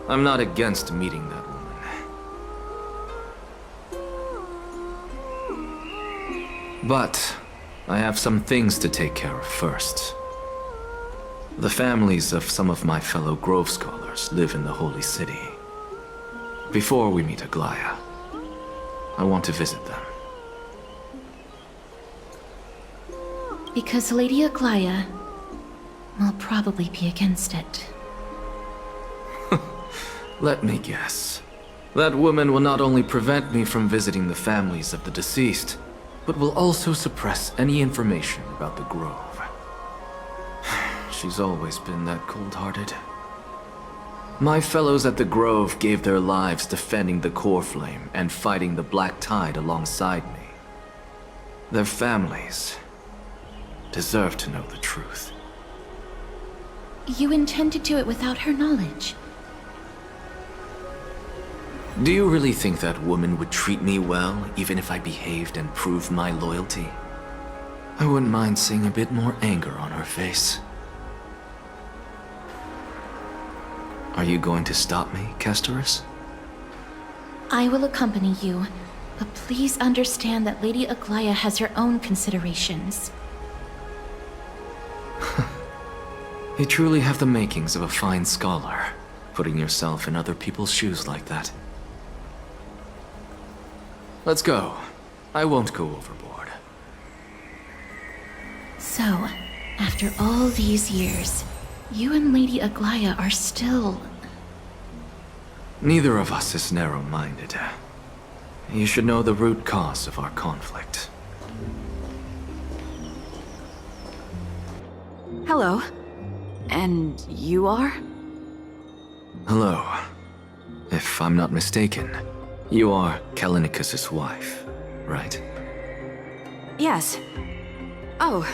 I'm not against meeting that woman. But I have some things to take care of first. The families of some of my fellow Grove Scholars live in the Holy City. Before we meet Aglaya, I want to visit them. Because Lady Aglaya will probably be against it. Let me guess. That woman will not only prevent me from visiting the families of the deceased, but will also suppress any information about the Grove. She's always been that cold-hearted. My fellows at the Grove gave their lives defending the core flame and fighting the Black Tide alongside me. Their families deserve to know the truth. You intend to do it without her knowledge? Do you really think that woman would treat me well, even if I behaved and proved my loyalty? I wouldn't mind seeing a bit more anger on her face. Are you going to stop me, Kesterus? I will accompany you, but please understand that Lady Aglaya has her own considerations. You truly have the makings of a fine scholar, putting yourself in other people's shoes like that. Let's go. I won't go overboard. So, after all these years, you and Lady Aglaya are still... Neither of us is narrow-minded. You should know the root cause of our conflict. Hello. And you are? Hello. If I'm not mistaken, you are Kallinicus's wife, right? Yes. Oh,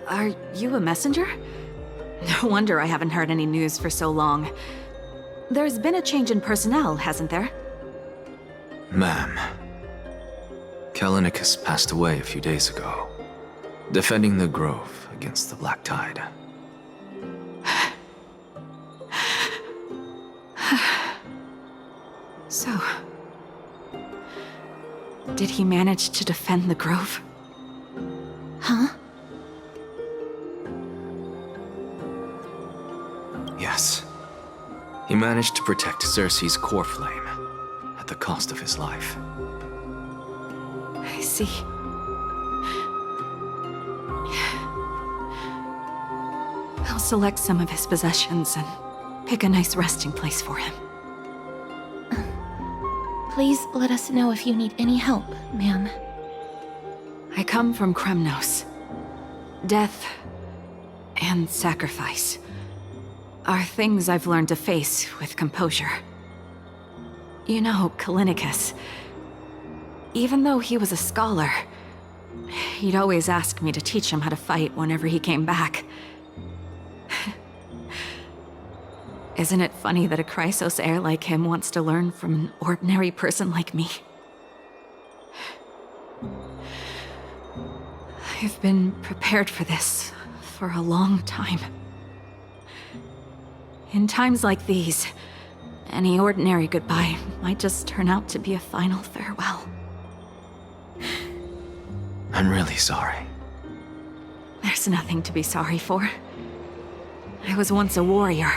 are you a messenger? No wonder I haven't heard any news for so long. There's been a change in personnel, hasn't there? Ma'am, Kallinicus passed away a few days ago, defending the Grove against the Black Tide. So... did he manage to defend the Grove? Huh? Yes. He managed to protect Cersei's core flame, at the cost of his life. I see. I'll select some of his possessions and pick a nice resting place for him. Please let us know if you need any help, ma'am. I come from Kremnos. Death and sacrifice are things I've learned to face with composure. You know, Kallinicus, even though he was a scholar, he'd always ask me to teach him how to fight whenever he came back. Isn't it funny that a Chrysos heir like him wants to learn from an ordinary person like me? I've been prepared for this for a long time. In times like these, any ordinary goodbye might just turn out to be a final farewell. I'm really sorry. There's nothing to be sorry for. I was once a warrior.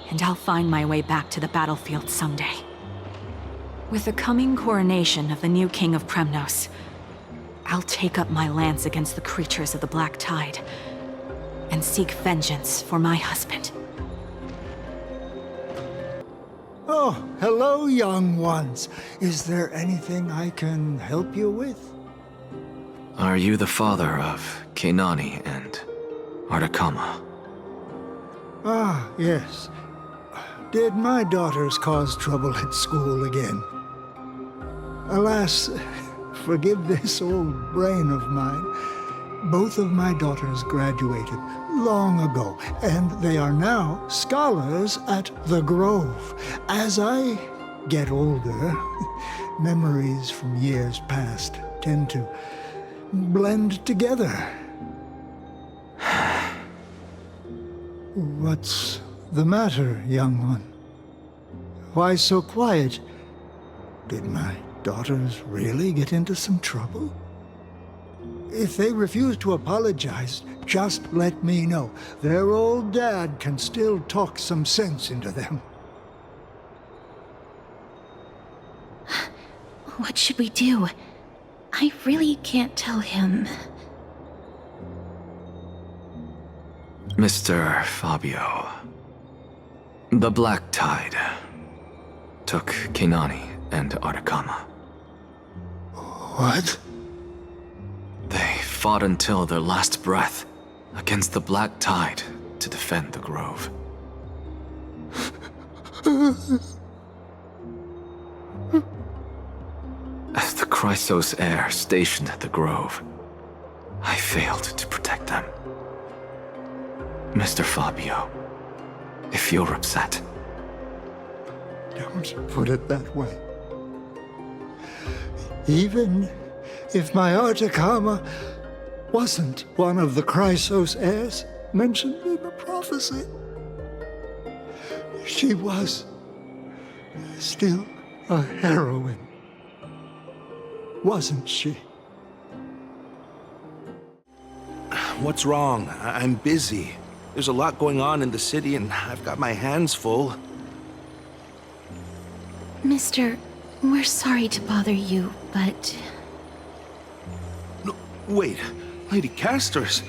And I'll find my way back to the battlefield someday. With the coming coronation of the new king of Kremnos, I'll take up my lance against the creatures of the Black Tide and seek vengeance for my husband. Oh, hello, young ones. Is there anything I can help you with? Are you the father of Keinani and Ardakama? Ah, yes. Did my daughters cause trouble at school again? Alas, forgive this old brain of mine. Both of my daughters graduated long ago, and they are now scholars at the Grove. As I get older, memories from years past tend to blend together. What's the matter, young one? Why so quiet? Did my daughters really get into some trouble? If they refuse to apologize, just let me know. Their old dad can still talk some sense into them. What should we do? I really can't tell him. Mr. Fabio, the Black Tide took Keinani and Ardakama. What? They fought until their last breath against the Black Tide to defend the Grove. As the Chrysos heir stationed at the Grove, I failed to protect them. Mr. Fabio, if you're upset, Don't put it that way. Even if my Artakama wasn't one of the Chrysos heirs mentioned in the prophecy, she was still a heroine, wasn't she? What's wrong? I'm busy. There's a lot going on in the city, and I've got my hands full. Mister, we're sorry to bother you, but... No, wait, Lady Casters,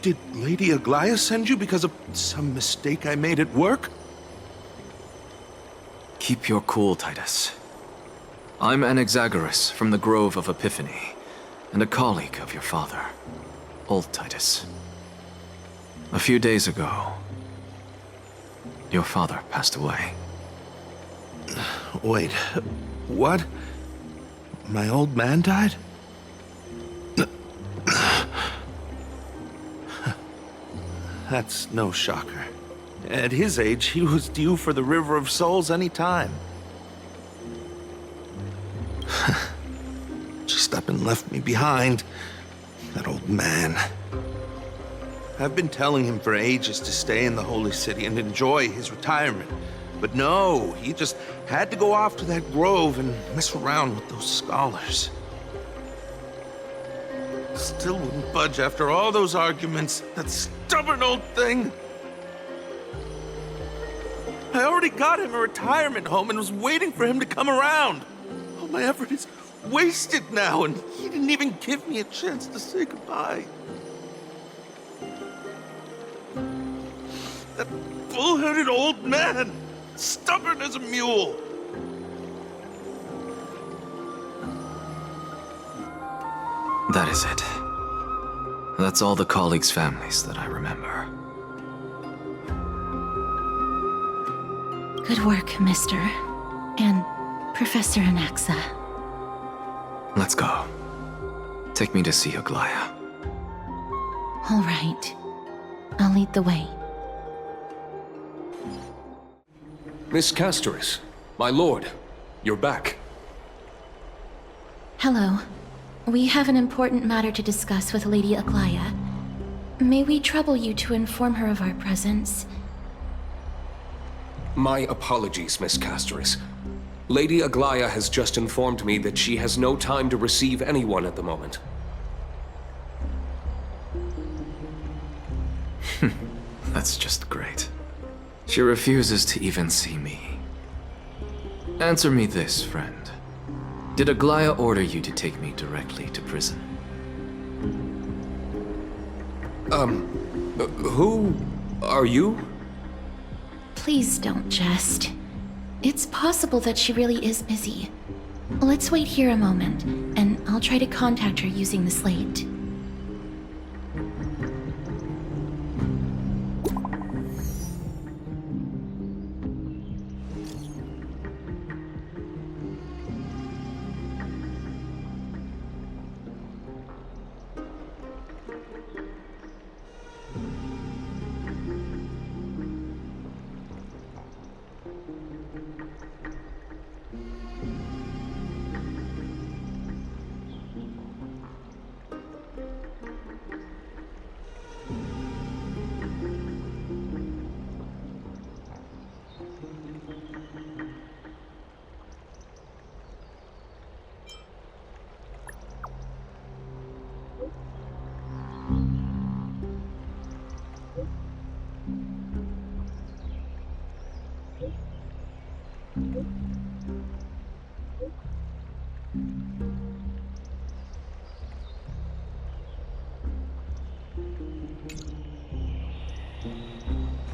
did Lady Aglaia send you because of some mistake I made at work? Keep your cool, Titus. I'm Anaxagoras from the Grove of Epiphany, and a colleague of your father, Old Titus. A few days ago, your father passed away. Wait, what? My old man died? That's no shocker. At his age, he was due for the River of Souls any time. Just up and left me behind. That old man. I've been telling him for ages to stay in the Holy City and enjoy his retirement. But no, he just had to go off to that grove and mess around with those scholars. Still wouldn't budge after all those arguments. That stubborn old thing. I already got him a retirement home and was waiting for him to come around. All my effort is wasted now, and he didn't even give me a chance to say goodbye. That bull-headed old man, stubborn as a mule. That is it. That's all the colleagues' families that I remember. Good work, Mister. And Professor Anaxa. Let's go. Take me to see Aglaia. All right. I'll lead the way. Miss Castoris, my lord, you're back. Hello. We have an important matter to discuss with Lady Aglaia. May we trouble you to inform her of our presence? My apologies, Miss Castoris. Lady Aglaia has just informed me that she has no time to receive anyone at the moment. That's just great. She refuses to even see me. Answer me this, friend. Did Aglaia order you to take me directly to prison? Who are you? Please don't jest. It's possible that she really is busy. Let's wait here a moment, and I'll try to contact her using the slate.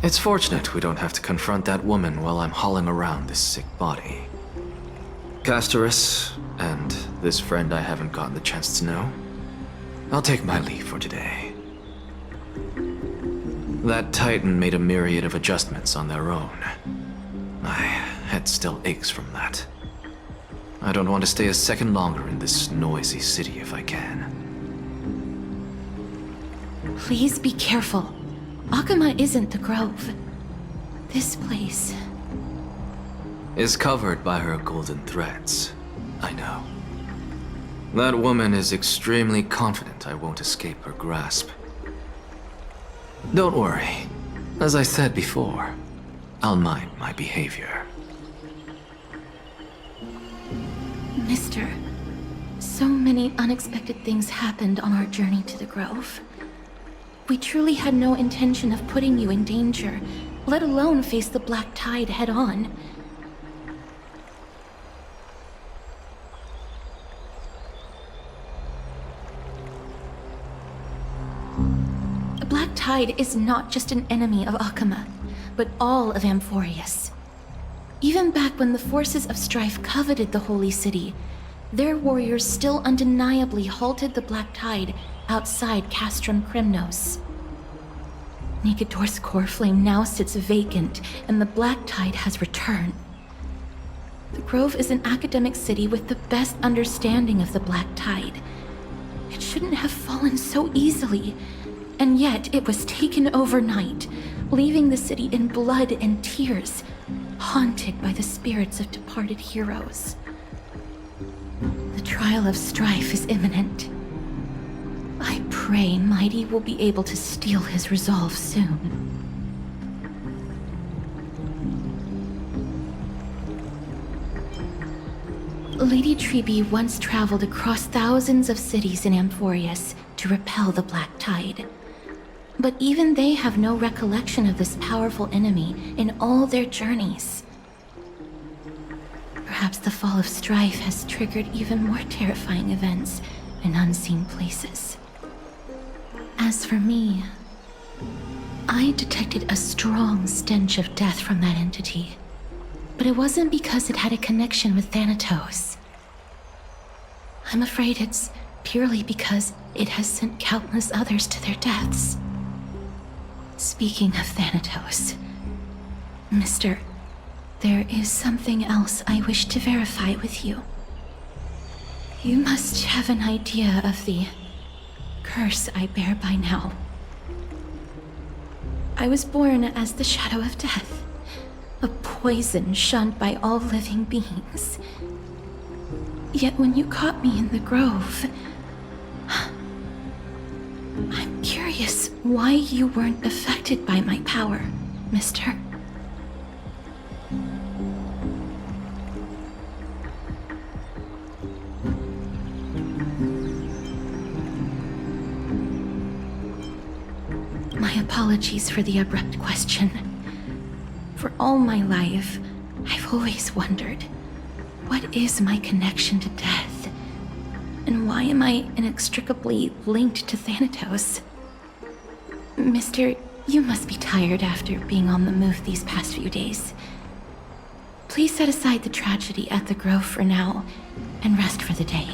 It's fortunate we don't have to confront that woman while I'm hauling around this sick body. Castoris, and this friend I haven't gotten the chance to know, I'll take my leave for today. That Titan made a myriad of adjustments on their own. My head still aches from that. I don't want to stay a second longer in this noisy city if I can. Please be careful. Akama isn't the Grove. This place... is covered by her golden threads. I know. That woman is extremely confident I won't escape her grasp. Don't worry. As I said before, I'll mind my behavior. Mister, so many unexpected things happened on our journey to the Grove. We truly had no intention of putting you in danger, let alone face the Black Tide head-on. The Black Tide is not just an enemy of Akama, but all of Amphorius. Even back when the forces of strife coveted the Holy City, their warriors still undeniably halted the Black Tide outside Castrum Kremnos. Negador's core flame now sits vacant, and the Black Tide has returned. The Grove is an academic city with the best understanding of the Black Tide. It shouldn't have fallen so easily, and yet it was taken overnight, leaving the city in blood and tears, haunted by the spirits of departed heroes. The trial of strife is imminent. I pray Mighty will be able to steel his resolve soon. Lady Treby once traveled across thousands of cities in Amphorius to repel the Black Tide. But even they have no recollection of this powerful enemy in all their journeys. Perhaps the fall of strife has triggered even more terrifying events in unseen places. As for me, I detected a strong stench of death from that entity. But it wasn't because it had a connection with Thanatos. I'm afraid it's purely because it has sent countless others to their deaths. Speaking of Thanatos, Mister, there is something else I wish to verify with you. You must have an idea of the curse I bear by now. I was born as the shadow of death, a poison shunned by all living beings. Yet when you caught me in the grove, I'm curious why you weren't affected by my power, Mister. My apologies for the abrupt question. For all my life, I've always wondered, what is my connection to death? And why am I inextricably linked to Thanatos? Mister, you must be tired after being on the move these past few days. Please set aside the tragedy at the Grove for now, and rest for the day.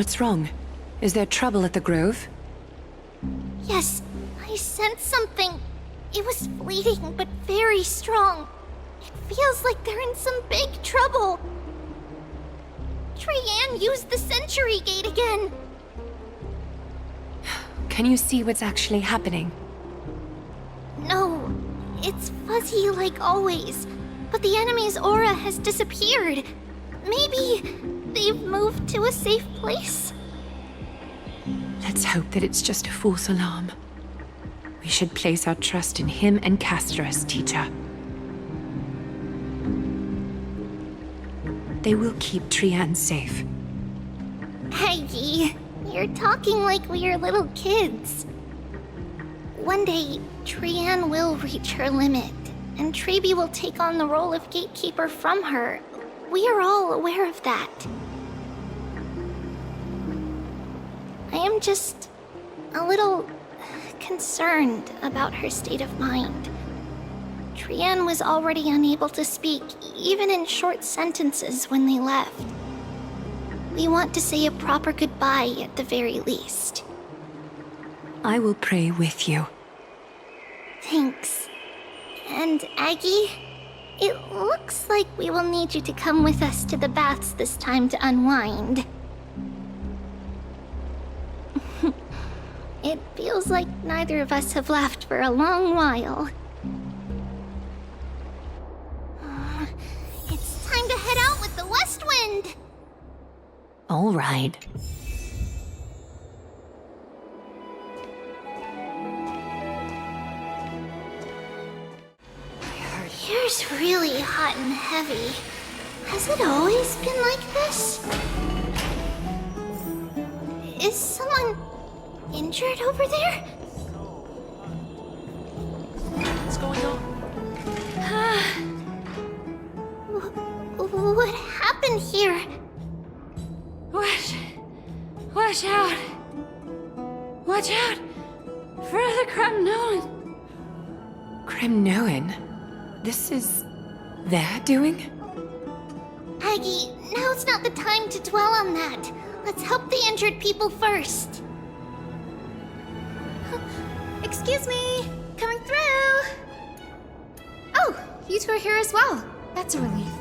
What's wrong? Is there trouble at the Grove? Yes, I sensed something. It was fleeting, but very strong. It feels like they're in some big trouble. Trian used the Century Gate again. Can you see what's actually happening? No, it's fuzzy like always. But the enemy's aura has disappeared. Maybe they've moved to a safe place? Let's hope that it's just a false alarm. We should place our trust in him and Castor's teacher. They will keep Trian safe. Aggie, you're talking like we're little kids. One day, Trian will reach her limit, and Trebi will take on the role of gatekeeper from her. We are all aware of that. I am just a little concerned about her state of mind. Trian was already unable to speak, even in short sentences when they left. We want to say a proper goodbye at the very least. I will pray with you. Thanks. And Aggie, it looks like we will need you to come with us to the baths this time to unwind. It feels like neither of us have laughed for a long while. It's time to head out with the west wind! All right. Here's really hot and heavy. Has it always been like this? Is someone injured over there? What's going on? What happened here? Watch out! Watch out! For the Cremnoan! Cremnoan? This is their doing? Aggie, now's not the time to dwell on that. Let's help the injured people first. Excuse me! Coming through! Oh, you two are here as well. That's a relief.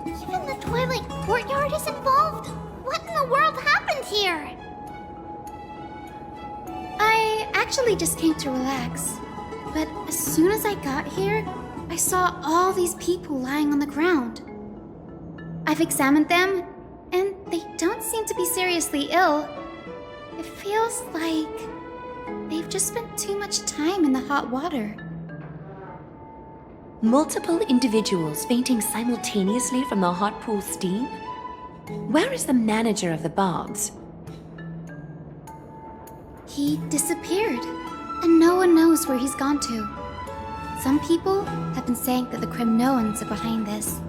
Even the Twilight Courtyard is involved? What in the world happened here? I actually just came to relax. But as soon as I got here, I saw all these people lying on the ground. I've examined them, and they don't seem to be seriously ill. It feels like they've just spent too much time in the hot water. Multiple individuals fainting simultaneously from the hot pool steam? Where is the manager of the baths? He disappeared, and no one knows where he's gone to. Some people have been saying that the Cremnoans are behind this.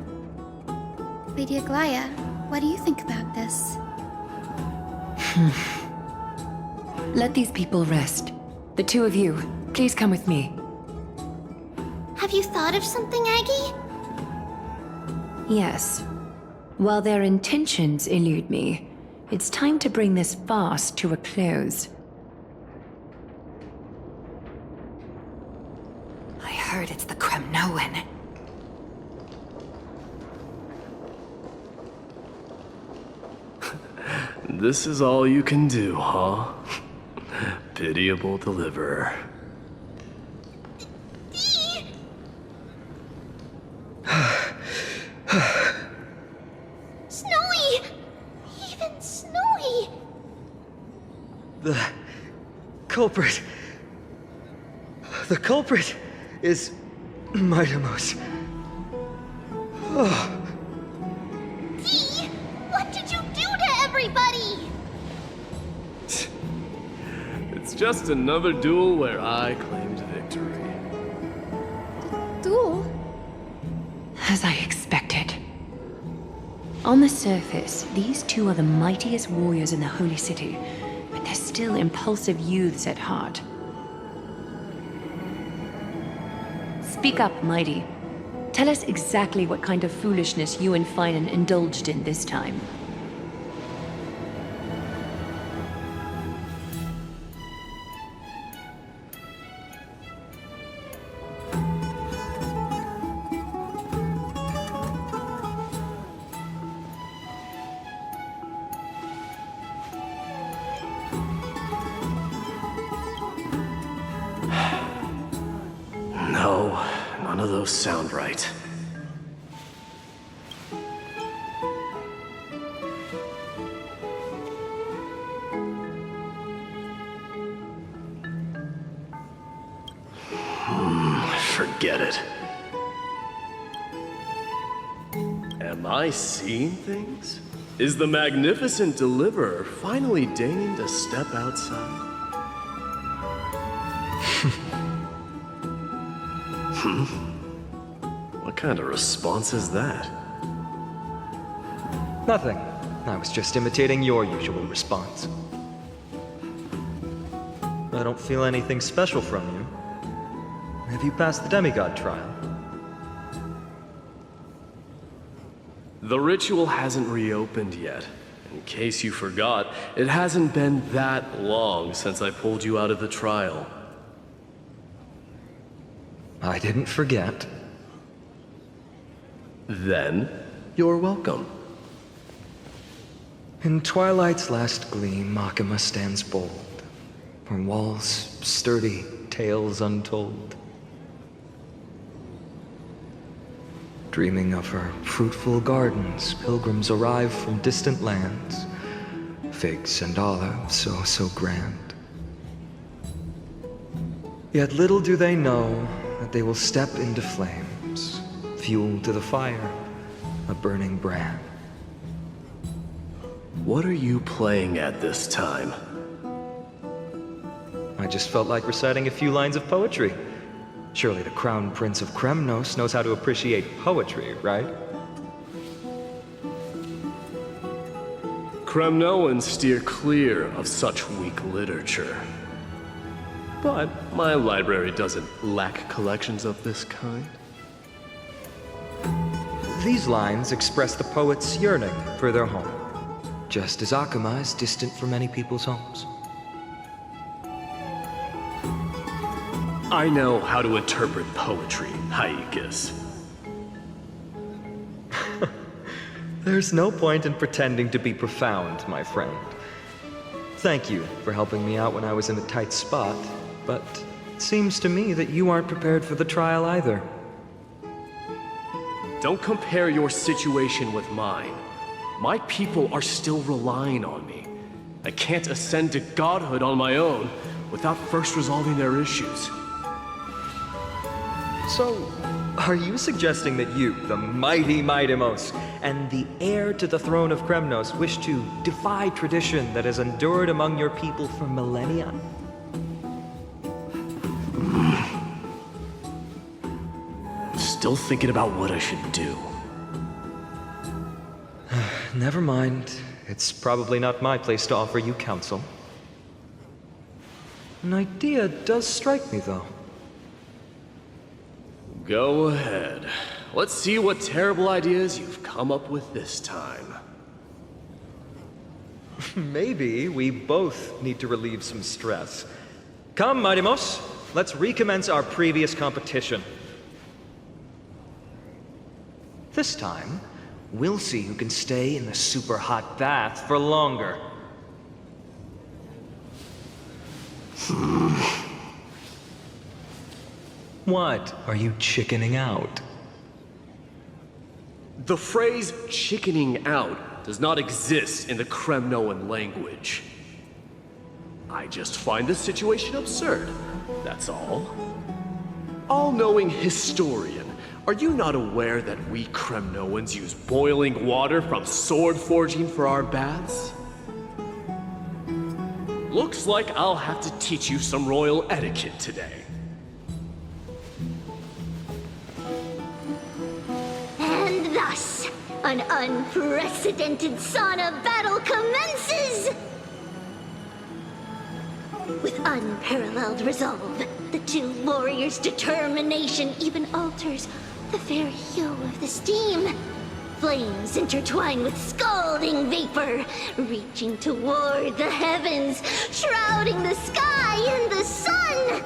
Lady Aglaya, what do you think about this? Let these people rest. The two of you, please come with me. Have you thought of something, Aggie? Yes. While their intentions elude me, it's time to bring this farce to a close. I heard it's the Cremnoan. This is all you can do, huh? Pitiable deliverer. Snowy! Even Snowy! The culprit is Mightimos. Oh. Dee! What did you do to everybody? It's just another duel where I claimed victory. Duel? As I expected. On the surface, these two are the mightiest warriors in the Holy City, but they're still impulsive youths at heart. Speak up, Mighty. Tell us exactly what kind of foolishness you and Finan indulged in this time. No, none of those sound right. Forget it. Am I seeing things? Is the magnificent deliverer finally deigning to step outside? What kind of response is that? Nothing. I was just imitating your usual response. I don't feel anything special from you. Have you passed the demigod trial? The ritual hasn't reopened yet. In case you forgot, it hasn't been that long since I pulled you out of the trial. I didn't forget. Then, you're welcome. In twilight's last gleam, Makima stands bold. Her walls sturdy, tales untold. Dreaming of her fruitful gardens, pilgrims arrive from distant lands. Figs and olives, so grand. Yet little do they know that they will step into flames, fuel to the fire, a burning brand. What are you playing at this time? I just felt like reciting a few lines of poetry. Surely the Crown Prince of Kremnos knows how to appreciate poetry, right? Kremnoans steer clear of such weak literature. But my library doesn't lack collections of this kind. These lines express the poet's yearning for their home, just as Akama is distant from many people's homes. I know how to interpret poetry, Haikis. There's no point in pretending to be profound, my friend. Thank you for helping me out when I was in a tight spot, but it seems to me that you aren't prepared for the trial either. Don't compare your situation with mine. My people are still relying on me. I can't ascend to godhood on my own without first resolving their issues. So, are you suggesting that you, the mighty Mightimos, and the heir to the throne of Kremnos, wish to defy tradition that has endured among your people for millennia? Still thinking about what I should do. Never mind. It's probably not my place to offer you counsel. An idea does strike me, though. Go ahead. Let's see what terrible ideas you've come up with this time. Maybe we both need to relieve some stress. Come, Mightimos, let's recommence our previous competition. This time, we'll see who can stay in the super hot bath for longer. What? Are you chickening out? The phrase chickening out does not exist in the Kremnoan language. I just find the situation absurd, that's all. All-knowing historian, are you not aware that we Kremnoans use boiling water from sword forging for our baths? Looks like I'll have to teach you some royal etiquette today. And thus, an unprecedented sauna battle commences! With unparalleled resolve, the two warriors' determination even alters the very hue of the steam. Flames intertwine with scalding vapor, reaching toward the heavens, shrouding the sky in the sun.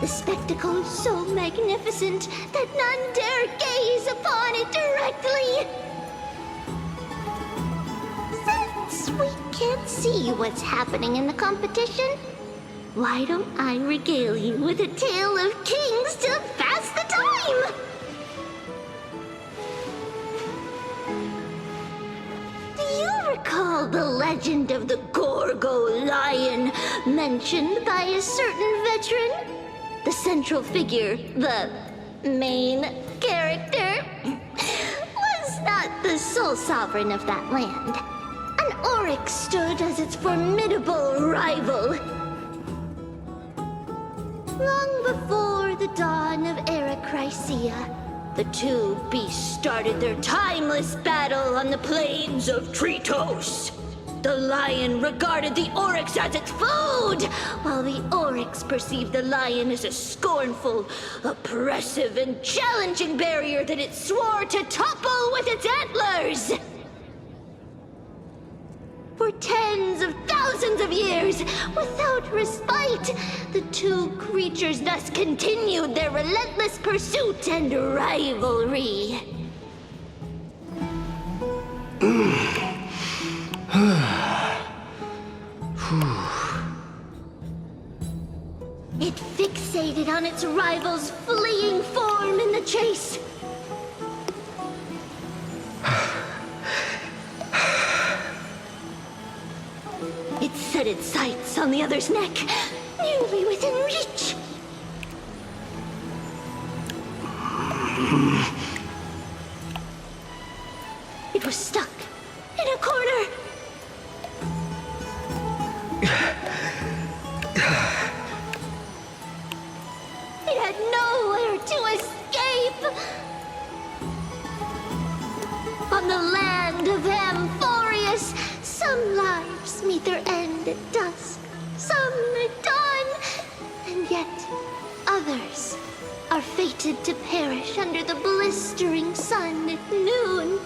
The spectacle is so magnificent that none dare gaze upon it directly. Since we can't see what's happening in the competition, why don't I regale you with a tale of kings to pass the time! Do you recall the legend of the Gorgo lion mentioned by a certain veteran? The central figure, the main character, was not the sole sovereign of that land. An oryx stood as its formidable rival. Long before the dawn of Era Chrysia, the two beasts started their timeless battle on the plains of Tritos. The lion regarded the oryx as its food, while the oryx perceived the lion as a scornful, oppressive, and challenging barrier that it swore to topple with its antlers. For tens of thousands of years, without respite, the two creatures thus continued their relentless pursuit and rivalry. It fixated on its rival's fleeing form in the chase. It set its sights on the other's neck, nearly within reach. It was stuck in a corner. It had nowhere to escape. On the land of Amphorius, some lives meet their end at dusk, some at dawn, and yet others are fated to perish under the blistering sun at noon.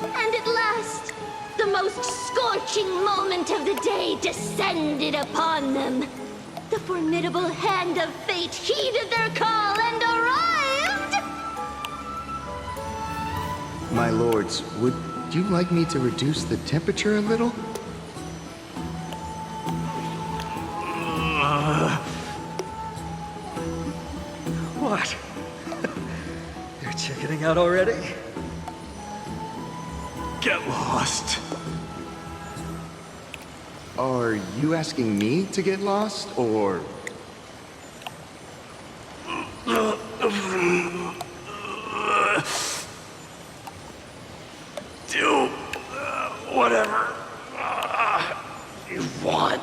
And at last, the most scorching moment of the day descended upon them. The formidable hand of fate heeded their call and arrived! My lords, would you like me to reduce the temperature a little? What? You're chickening out already? Get lost. Are you asking me to get lost, or...? Do whatever you want.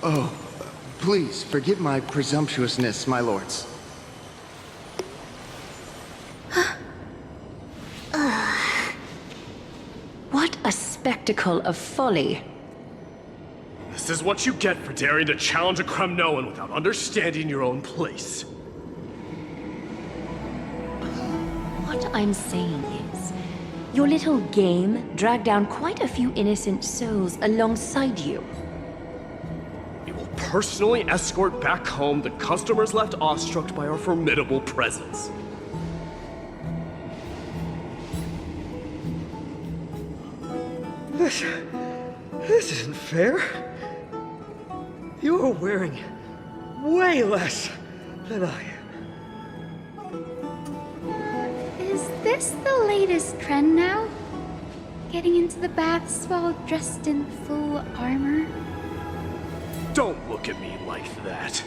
Oh, please forgive my presumptuousness, my lords. What a spectacle of folly. This is what you get for daring to challenge a Kremnoan without understanding your own place. What I'm saying is, your little game dragged down quite a few innocent souls alongside you. We will personally escort back home the customers left awestruck by our formidable presence. This isn't fair. You are wearing way less than I am. Is this the latest trend now? Getting into the baths while dressed in full armor? Don't look at me like that.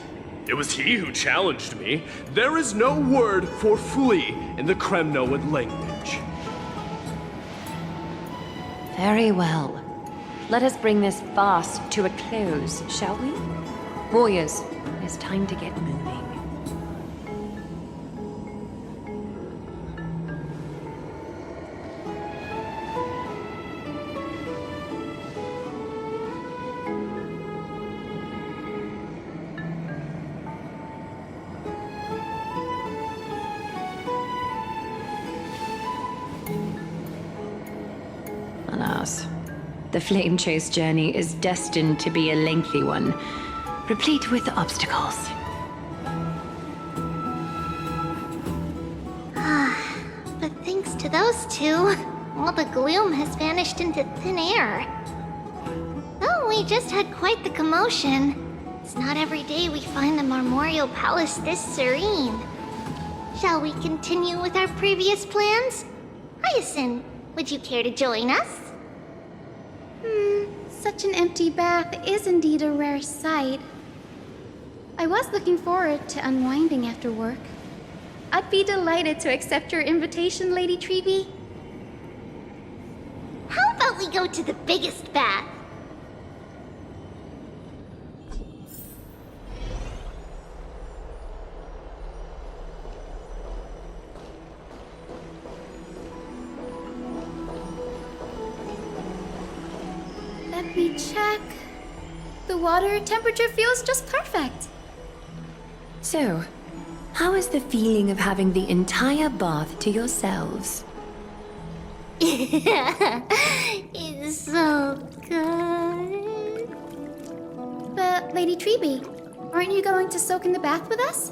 It was he who challenged me. There is no word for flee in the Kremnoan language. Very well. Let us bring this farce to a close, shall we? Warriors, it's time to get moving. Alas, the flame chase journey is destined to be a lengthy one, replete with obstacles. But thanks to those two, all the gloom has vanished into thin air. Though we just had quite the commotion. It's not every day we find the Marmorial Palace this serene. Shall we continue with our previous plans? Hyacinth, would you care to join us? Such an empty bath is indeed a rare sight. I was looking forward to unwinding after work. I'd be delighted to accept your invitation, Lady Treeby. How about we go to the biggest bath? Let me check. The water temperature feels just perfect. So, how is the feeling of having the entire bath to yourselves? It's so good. But, Lady Treeby, aren't you going to soak in the bath with us?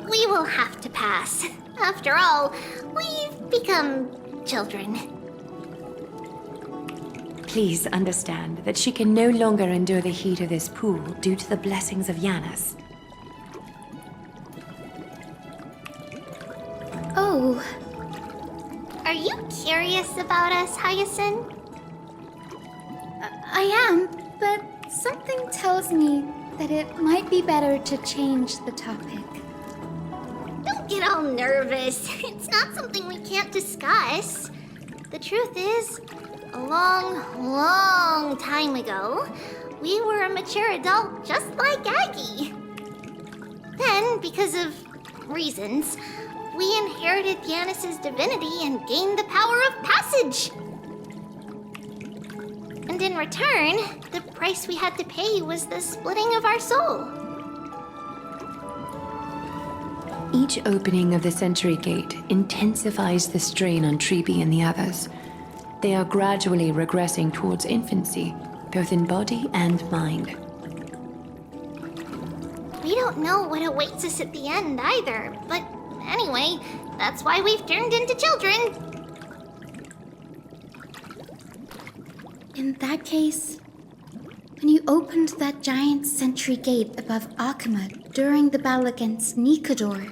We will have to pass. After all, we've become children. Please understand that she can no longer endure the heat of this pool due to the blessings of Yanis. Oh. Are you curious about us, Hyacinth? I am, but something tells me that it might be better to change the topic. Don't get all nervous. It's not something we can't discuss. The truth is, a long time ago, we were a mature adult just like Aggie. Then, because of reasons, we inherited Yanis's divinity and gained the power of passage. And in return, the price we had to pay was the splitting of our soul. Each opening of the Century Gate intensifies the strain on Treeby and the others. They are gradually regressing towards infancy, both in body and mind. We don't know what awaits us at the end either, but anyway, that's why we've turned into children. In that case, when you opened that giant sentry gate above Akama during the battle against Nikador...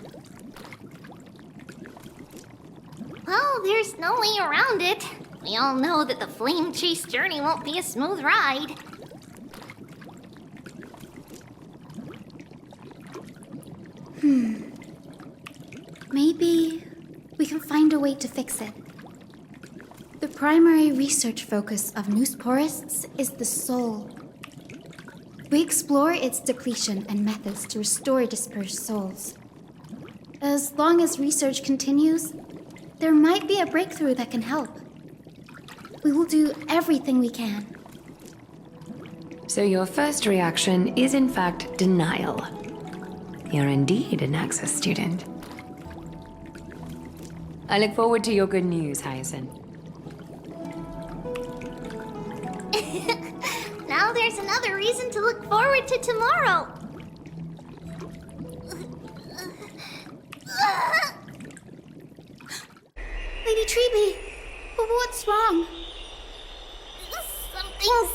Well, there's no way around it. We all know that the flame chase journey won't be a smooth ride. Maybe we can find a way to fix it. The primary research focus of Noosporists is the soul. We explore its depletion and methods to restore dispersed souls. As long as research continues, there might be a breakthrough that can help. We will do everything we can. So your first reaction is in fact denial. You're indeed an Access student. I look forward to your good news, Hyacinth. Now there's another reason to look forward to tomorrow. Lady Treeby, what's wrong? Something's